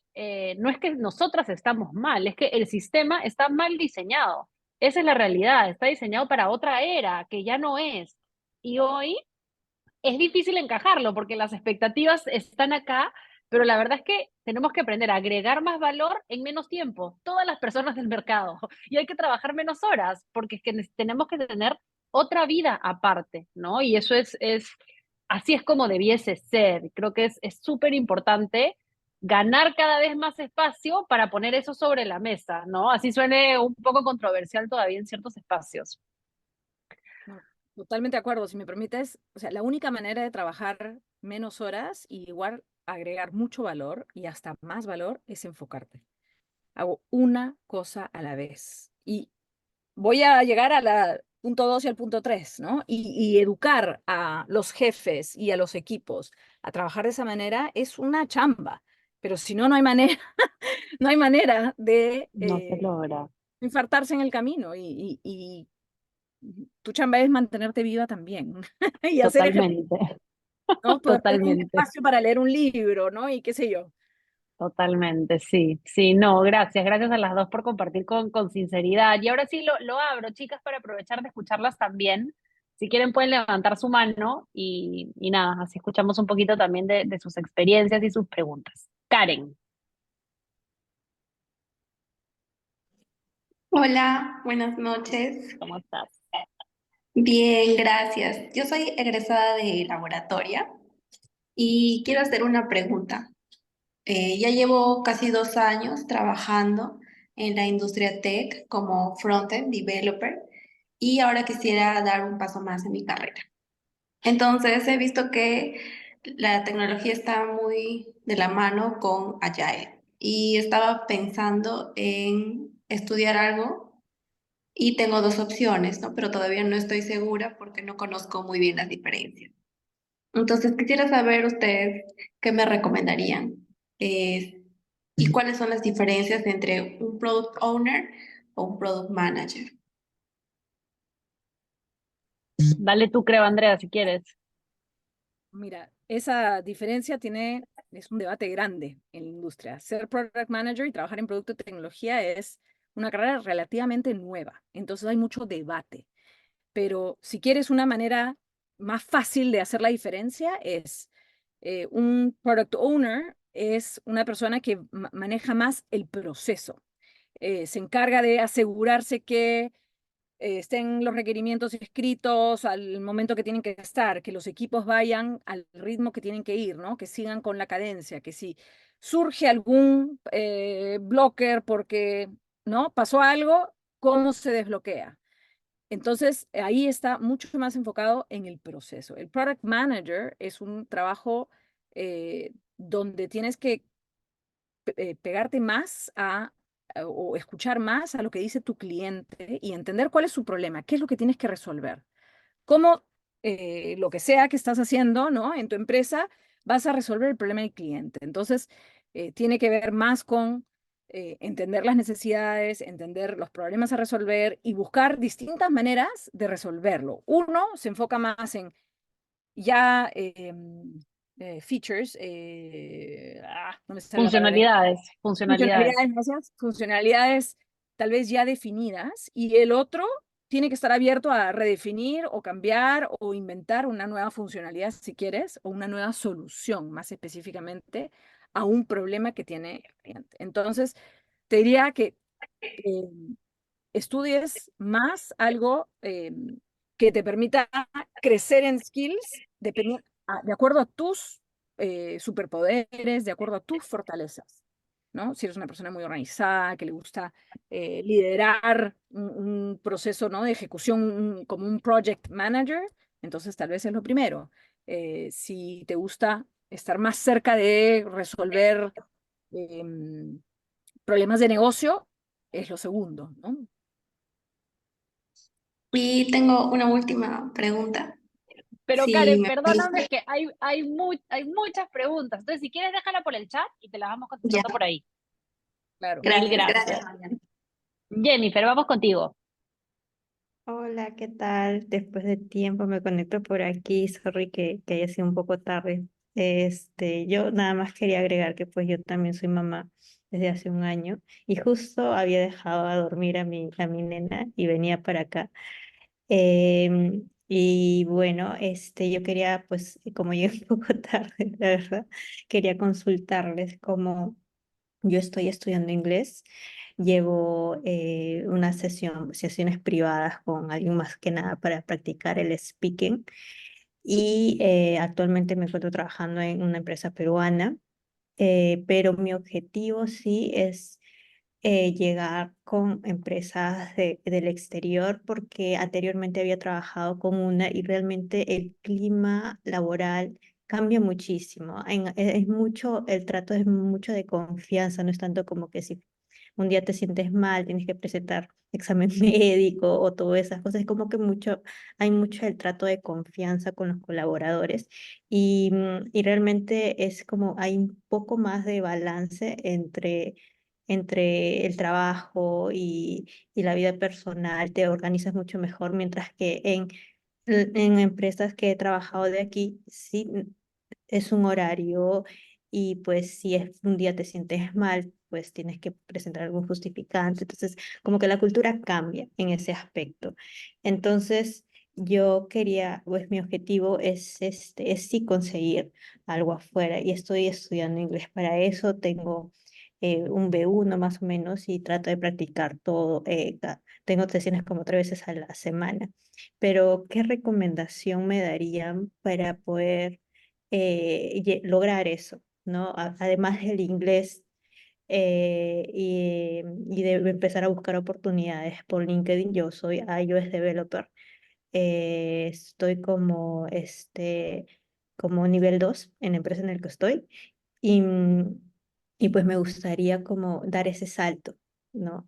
no es que nosotras estamos mal, es que el sistema está mal diseñado. Esa es la realidad, está diseñado para otra era, que ya no es. Y hoy es difícil encajarlo porque las expectativas están acá pero la verdad es que tenemos que aprender a agregar más valor en menos tiempo, todas las personas del mercado, y hay que trabajar menos horas, porque es que tenemos que tener otra vida aparte, ¿no? Y eso así es como debiese ser. Creo que es súper importante ganar cada vez más espacio para poner eso sobre la mesa, ¿no? Así suene un poco controversial todavía en ciertos espacios. No, totalmente de acuerdo. Si me permites, o sea, la única manera de trabajar menos horas y igual agregar mucho valor y hasta más valor es enfocarte. Hago una cosa a la vez. Y voy a llegar a la punto 2 y al punto 3, ¿no? Y educar a los jefes y a los equipos a trabajar de esa manera es una chamba. Pero si no, no hay manera, no hay manera de No se logra. infartarse en el camino. Y tu chamba es mantenerte viva también y hacer ejercicio, Totalmente, ¿no? Poder tener un totalmente. espacio para leer un libro, ¿no? Y qué sé yo. Totalmente, sí, sí, no, gracias, gracias a las dos por compartir con sinceridad. Y ahora sí lo abro, chicas, para aprovechar de escucharlas también. Si quieren pueden levantar su mano y nada, así escuchamos un poquito también de sus experiencias y sus preguntas. Karen, Hola, buenas noches. ¿cómo estás? Bien, gracias. Yo soy egresada de laboratoria y quiero hacer una pregunta. Ya llevo casi 2 años trabajando en la industria tech como front-end developer y ahora quisiera dar un paso más en mi carrera. Entonces, he visto que la tecnología está muy de la mano con Agile y estaba pensando en estudiar algo. Y tengo dos opciones, ¿no? Pero todavía no estoy segura porque no conozco muy bien las diferencias. Entonces, quisiera saber ustedes qué me recomendarían eh, y cuáles son las diferencias entre un product owner o un product manager. Dale tú, creo, Andrea, si quieres. Mira, esa diferencia es un debate grande en la industria. Ser product manager y trabajar en producto de tecnología es una carrera relativamente nueva, entonces hay mucho debate. Pero si quieres una manera más fácil de hacer la diferencia es un product owner es una persona que maneja más el proceso. Se encarga de asegurarse que estén los requerimientos escritos al momento que tienen que estar, que los equipos vayan al ritmo que tienen que ir, ¿no? Que sigan con la cadencia, que si surge algún blocker porque, ¿no? Pasó algo, ¿cómo se desbloquea? Entonces, ahí está mucho más enfocado en el proceso. El product manager es un trabajo donde tienes que pegarte más o escuchar más a lo que dice tu cliente y entender cuál es su problema, qué es lo que tienes que resolver. Cómo lo que sea que estás haciendo, ¿no? En tu empresa, vas a resolver el problema del cliente. Entonces, tiene que ver más con entender las necesidades, entender los problemas a resolver y buscar distintas maneras de resolverlo. Uno se enfoca más en ya features, no me sale la palabra, Funcionalidades. gracias, funcionalidades tal vez ya definidas, y el otro tiene que estar abierto a redefinir o cambiar o inventar una nueva funcionalidad si quieres, o una nueva solución más específicamente a un problema que tiene el cliente. Entonces, te diría que eh, estudies más algo que te permita crecer en skills de acuerdo a tus superpoderes, de acuerdo a tus fortalezas, ¿no? Si eres una persona muy organizada, que le gusta liderar un proceso, ¿no? De ejecución como un project manager, entonces tal vez es lo primero. Si te gusta estar más cerca de resolver problemas de negocio, es lo segundo, ¿no? Y tengo una última pregunta, Pero si Karen, me perdóname permite. que hay muchas preguntas. Entonces, si quieres, déjala por el chat y te las vamos Ya, contestando por ahí. Claro. Mil gracias, gracias, gracias. Mariana. Jennifer, vamos contigo. Hola, ¿qué tal? Después de tiempo me conecto por aquí. Sorry que haya sido un poco tarde. Yo nada más quería agregar que pues yo también soy mamá desde hace un año y justo había dejado a dormir a mi nena y venía para acá. Y bueno, yo quería, pues, como llegué un poco tarde, la verdad, quería consultarles cómo yo estoy estudiando inglés. Llevo unas sesiones privadas con alguien más que nada para practicar el speaking. Y actualmente me encuentro trabajando en una empresa peruana, pero mi objetivo sí es llegar con empresas del exterior porque anteriormente había trabajado con una y realmente el clima laboral cambia muchísimo. Es mucho, el trato es mucho de confianza, no es tanto como que si un día te sientes mal, tienes que presentar examen médico o todas esas cosas. Es como que hay mucho el trato de confianza con los colaboradores y realmente es como hay un poco más de balance entre el trabajo y la vida personal, te organizas mucho mejor, mientras que en empresas que he trabajado de aquí, sí, es un horario y pues si es un día te sientes mal, pues tienes que presentar algún justificante. Entonces, como que la cultura cambia en ese aspecto. Entonces, yo quería, pues mi objetivo es sí conseguir algo afuera y estoy estudiando inglés para eso. Tengo un B1 más o menos y trato de practicar todo. Tengo sesiones como 3 veces a la semana. Pero, ¿qué recomendación me darían para poder lograr eso, ¿no? Además del inglés y de empezar a buscar oportunidades por LinkedIn. Yo soy iOS developer. Estoy como nivel 2 en la empresa en la que estoy y, y pues me gustaría como dar ese salto, ¿no?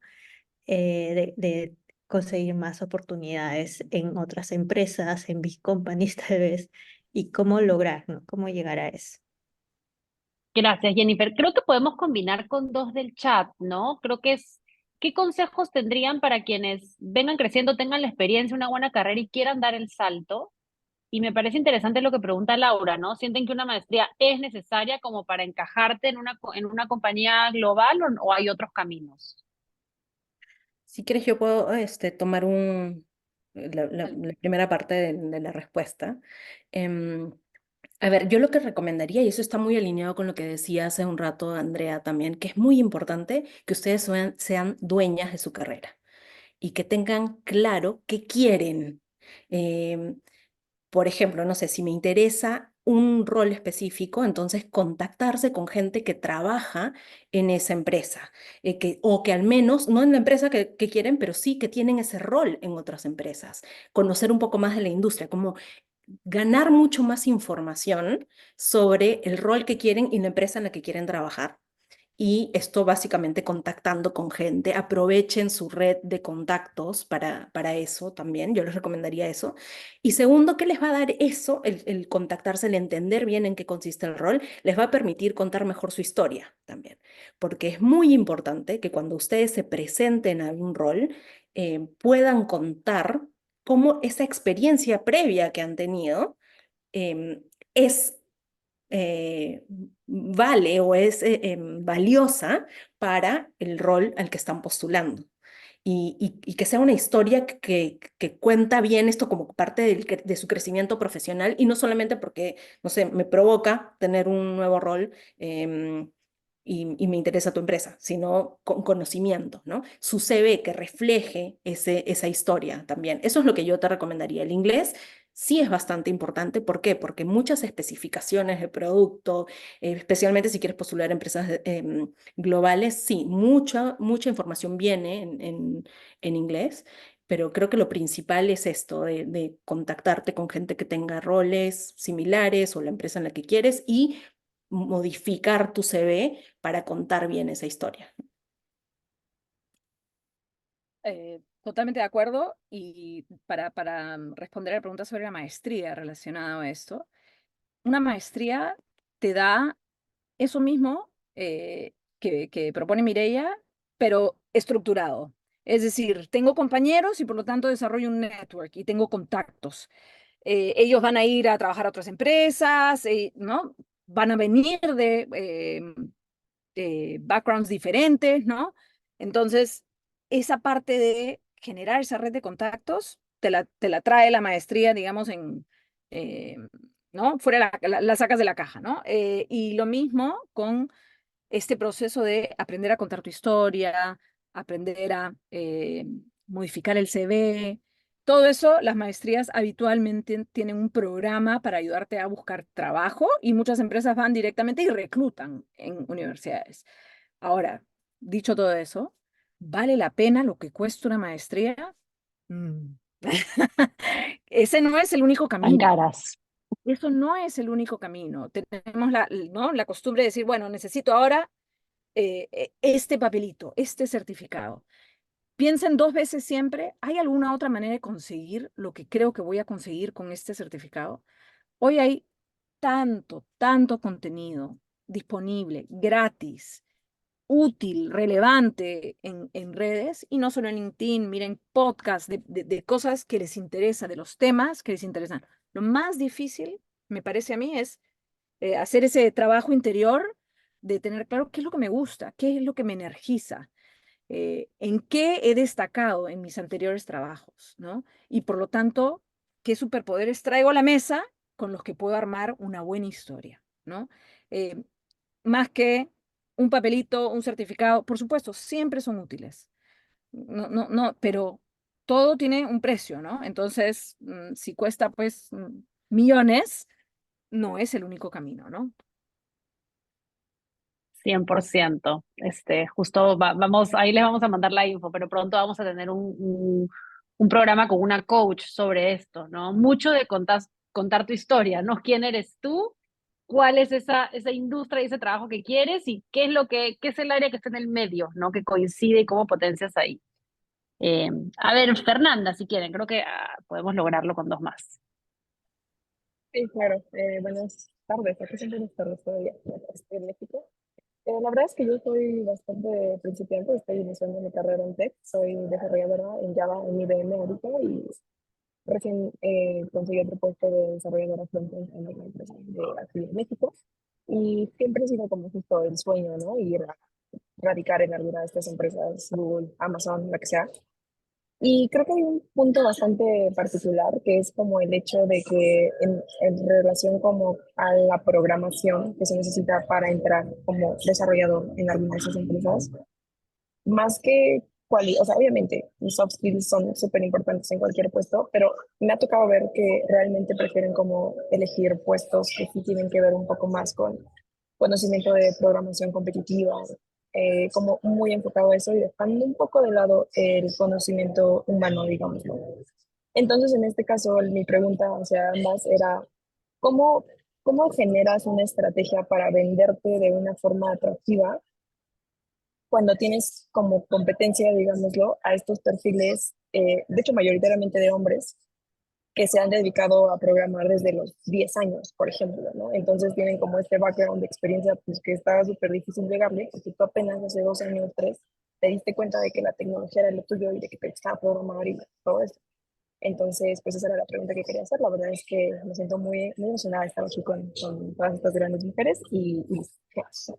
De conseguir más oportunidades en otras empresas, en big companies tal vez, y cómo lograr, ¿no? Cómo llegar a eso. Gracias, Jennifer. Creo que podemos combinar con dos del chat, ¿no? Creo que es, ¿qué consejos tendrían para quienes vengan creciendo, tengan la experiencia, una buena carrera y quieran dar el salto? Y me parece interesante lo que pregunta Laura, ¿no? ¿Sienten que una maestría es necesaria como para encajarte en en una compañía global o hay otros caminos? Si quieres, yo puedo tomar la primera parte de la respuesta. Em, a ver, yo lo que recomendaría, y eso está muy alineado con lo que decía hace un rato Andrea también, que es muy importante que ustedes sean dueñas de su carrera y que tengan claro qué quieren. Em, por ejemplo, no sé, si me interesa un rol específico, entonces contactarse con gente que trabaja en esa empresa, o que al menos, no en la empresa que quieren, pero sí que tienen ese rol en otras empresas, conocer un poco más de la industria, como ganar mucho más información sobre el rol que quieren y la empresa en la que quieren trabajar. Y esto básicamente contactando con gente. Aprovechen su red de contactos para eso también. Yo les recomendaría eso. Y segundo, ¿qué les va a dar eso? El contactarse, el entender bien en qué consiste el rol, les va a permitir contar mejor su historia también. Porque es muy importante que cuando ustedes se presenten a un rol, puedan contar cómo esa experiencia previa que han tenido es eh, vale o es valiosa para el rol al que están postulando. Y que sea una historia que cuenta bien esto como parte de su crecimiento profesional y no solamente porque, no sé, me provoca tener un nuevo rol y me interesa tu empresa, sino con conocimiento, ¿no? Su CV que refleje esa historia también. Eso es lo que yo te recomendaría. El inglés sí es bastante importante. ¿Por qué? Porque muchas especificaciones de producto, especialmente si quieres postular a empresas globales, sí, mucha información viene en inglés, pero creo que lo principal es esto, de contactarte con gente que tenga roles similares o la empresa en la que quieres y modificar tu CV para contar bien esa historia. Totalmente de acuerdo. Y para responder a la pregunta sobre la maestría relacionada a esto, una maestría te da eso mismo que propone Mireia, pero estructurado. Es decir, tengo compañeros y por lo tanto desarrollo un network y tengo contactos. Ellos van a ir a trabajar a otras empresas, ¿no? Van a venir de backgrounds diferentes, ¿no? Entonces, esa parte de generar esa red de contactos te la trae la maestría, digamos, ¿no? Fuera la sacas de la caja, ¿no? Y lo mismo con este proceso de aprender a contar tu historia, aprender a modificar el CV. Todo eso, las maestrías habitualmente tienen un programa para ayudarte a buscar trabajo y muchas empresas van directamente y reclutan en universidades. Ahora, dicho todo eso, ¿vale la pena lo que cuesta una maestría? Mm. Ese no es el único Tan camino. caras. Eso no es el único camino. Tenemos ¿no? la costumbre de decir, bueno, necesito ahora este papelito, este certificado. Piensen dos veces siempre, ¿hay alguna otra manera de conseguir lo que creo que voy a conseguir con este certificado? Hoy hay tanto contenido disponible, gratis, útil, relevante en redes y no solo en LinkedIn, miren podcasts de cosas que les interesa, de los temas que les interesan. Lo más difícil, me parece a mí, es hacer ese trabajo interior de tener claro qué es lo que me gusta, qué es lo que me energiza, en qué he destacado en mis anteriores trabajos, ¿no? Y por lo tanto, qué superpoderes traigo a la mesa con los que puedo armar una buena historia, ¿no? Eh, Más que un papelito, un certificado, por supuesto, siempre son útiles, no, pero todo tiene un precio, ¿no? Entonces, si cuesta pues millones, no es el único camino, ¿no? 100%. Justo vamos, ahí les vamos a mandar la info, pero pronto vamos a tener un programa con una coach sobre esto, ¿no? Mucho de contar tu historia, ¿no? ¿Quién eres tú? ¿Cuál es esa industria y ese trabajo que quieres? ¿Y qué es el área que está en el medio, ¿no? Que coincide y cómo potencias ahí. Eh, a ver, Fernanda, si quieren, creo que podemos lograrlo con dos más. Sí, claro. Buenas tardes. Aquí son buenas tardes todavía. Estoy en México. La verdad es que yo soy bastante principiante. Estoy iniciando mi carrera en tech. Soy desarrolladora en Java en IBM ahorita y recién conseguí otro puesto de desarrolladora frontend en una empresa de aquí en México. Y siempre ha sido como justo el sueño, ¿no? Ir a radicar en alguna de estas empresas, Google, Amazon, la que sea. Y creo que hay un punto bastante particular que es como el hecho de que en relación como a la programación que se necesita para entrar como desarrollador en alguna de esas empresas, más que o sea, obviamente los soft skills son súper importantes en cualquier puesto, pero me ha tocado ver que realmente prefieren como elegir puestos que sí tienen que ver un poco más con conocimiento de programación competitiva, como muy enfocado a eso y dejando un poco de lado el conocimiento humano, digamos, ¿no? Entonces, en este caso, mi pregunta hacia ambas era, ¿cómo, cómo generas una estrategia para venderte de una forma atractiva cuando tienes como competencia, digámoslo, a estos perfiles, de hecho, mayoritariamente de hombres, que se han dedicado a programar desde los 10 años, por ejemplo, ¿no? Entonces tienen como este background de experiencia, pues que estaba súper difícil llegarle, porque tú apenas hace 2 años, 3, te diste cuenta de que la tecnología era lo tuyo y de que te gustaba programar y todo eso. Entonces, pues esa era la pregunta que quería hacer. La verdad es que me siento muy emocionada de estar aquí con todas estas grandes mujeres y gracias.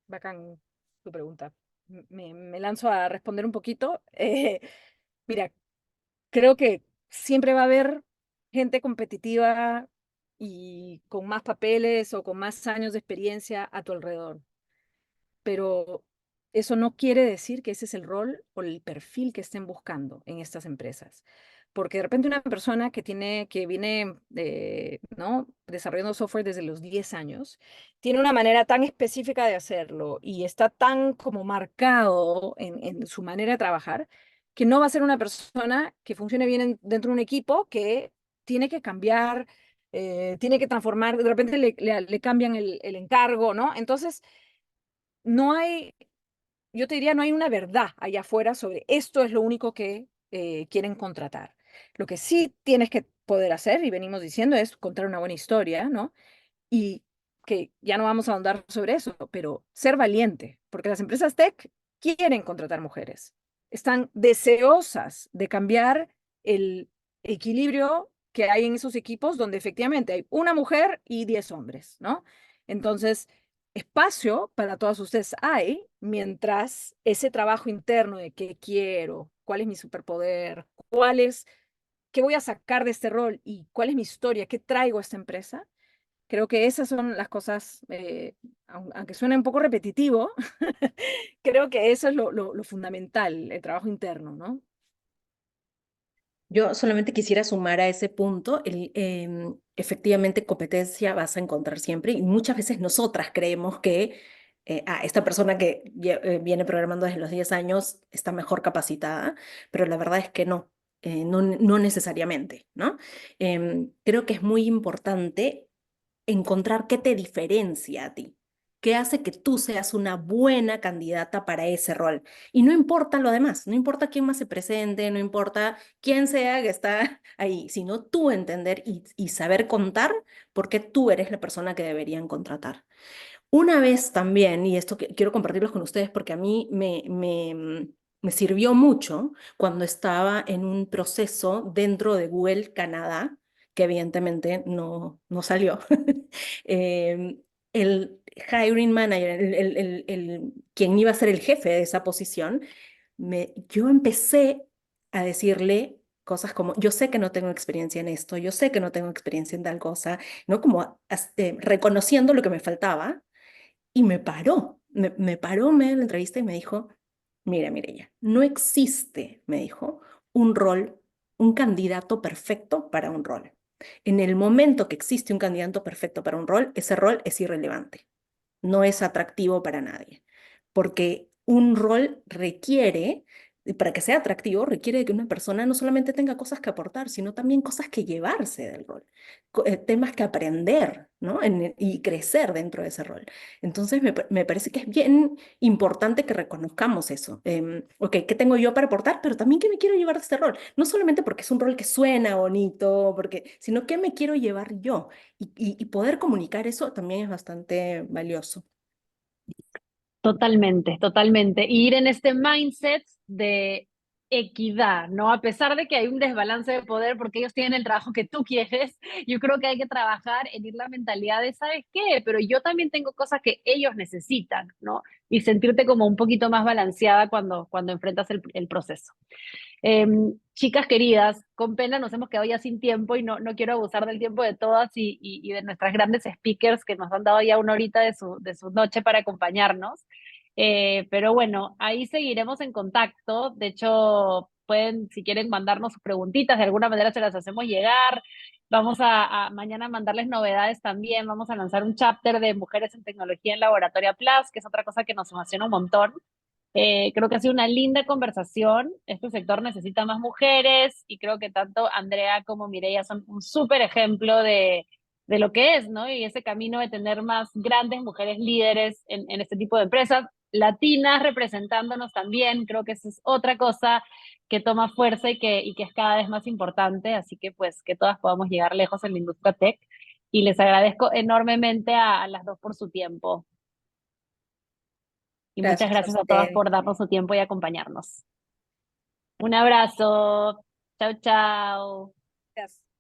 Bacán tu pregunta. Me lanzo a responder un poquito. Mira, creo que siempre va a haber gente competitiva y con más papeles o con más años de experiencia a tu alrededor, pero eso no quiere decir que ese es el rol o el perfil que estén buscando en estas empresas. Porque de repente una persona que viene, ¿no? desarrollando software desde los 10 años, tiene una manera tan específica de hacerlo y está tan como marcado en su manera de trabajar, que no va a ser una persona que funcione bien dentro de un equipo que tiene que cambiar, tiene que transformar, de repente le cambian el encargo, ¿no? Entonces, no hay, yo te diría, no hay una verdad allá afuera sobre esto es lo único que quieren contratar. Lo que sí tienes que poder hacer, y venimos diciendo, es contar una buena historia, ¿no? Y que ya no vamos a ahondar sobre eso, pero ser valiente, porque las empresas tech quieren contratar mujeres, están deseosas de cambiar el equilibrio que hay en esos equipos donde efectivamente hay una mujer y 10 hombres, ¿no? Entonces, espacio para todas ustedes hay, mientras ese trabajo interno de qué quiero, cuál es mi superpoder, qué voy a sacar de este rol y cuál es mi historia, qué traigo a esta empresa. Creo que esas son las cosas, aunque suene un poco repetitivo, creo que eso es lo fundamental, el trabajo interno, ¿no? Yo solamente quisiera sumar a ese punto, efectivamente competencia vas a encontrar siempre y muchas veces nosotras creemos que esta persona que viene programando desde los 10 años está mejor capacitada, pero la verdad es que no, no necesariamente, ¿no? Creo que es muy importante encontrar qué te diferencia a ti, qué hace que tú seas una buena candidata para ese rol. Y no importa lo demás, no importa quién más se presente, no importa quién sea que está ahí, sino tú entender y saber contar por qué tú eres la persona que deberían contratar. Una vez también, y esto quiero compartirlos con ustedes porque a mí me sirvió mucho cuando estaba en un proceso dentro de Google Canadá, que evidentemente no salió. Em, el hiring manager, quien iba a ser el jefe de esa posición, yo empecé a decirle cosas como, yo sé que no tengo experiencia en esto, yo sé que no tengo experiencia en tal cosa, ¿no? Como reconociendo lo que me faltaba y me paró en medio de la entrevista y me dijo, mira, Mireya, no existe, me dijo, un rol, un candidato perfecto para un rol. En el momento que existe un candidato perfecto para un rol, ese rol es irrelevante, no es atractivo para nadie, porque un rol requiere, para que sea atractivo, requiere de que una persona no solamente tenga cosas que aportar, sino también cosas que llevarse del rol, temas que aprender, ¿no? Y crecer dentro de ese rol. Entonces, me parece que es bien importante que reconozcamos eso. Ok, ¿qué tengo yo para aportar? Pero también qué me quiero llevar de este rol. No solamente porque es un rol que suena bonito, sino qué me quiero llevar yo. Y poder comunicar eso también es bastante valioso. Totalmente, totalmente. Y ir en este mindset de equidad, ¿no? A pesar de que hay un desbalance de poder porque ellos tienen el trabajo que tú quieres, yo creo que hay que trabajar en ir la mentalidad de, ¿sabes qué? Pero yo también tengo cosas que ellos necesitan, ¿no? Y sentirte como un poquito más balanceada cuando enfrentas el proceso. Chicas queridas, con pena nos hemos quedado ya sin tiempo y no quiero abusar del tiempo de todas y de nuestras grandes speakers que nos han dado ya una horita de su noche para acompañarnos. Pero bueno, ahí seguiremos en contacto. De hecho, pueden, si quieren, mandarnos sus preguntitas, de alguna manera se las hacemos llegar. Vamos a mañana mandarles novedades también. Vamos a lanzar un chapter de mujeres en tecnología en Laboratoria Plus, que es otra cosa que nos emociona un montón. Creo que ha sido una linda conversación. Este sector necesita más mujeres y creo que tanto Andrea como Mireia son un súper ejemplo de lo que es, ¿no? Y ese camino de tener más grandes mujeres líderes en este tipo de empresas, latinas representándonos también. Creo que esa es otra cosa que toma fuerza y que es cada vez más importante. Así que pues que todas podamos llegar lejos en la industria tech. Y les agradezco enormemente a las dos por su tiempo. Y muchas Gracias a gracias a todas ustedes. por darnos su tiempo y acompañarnos. Un abrazo. Chao, chao. Gracias.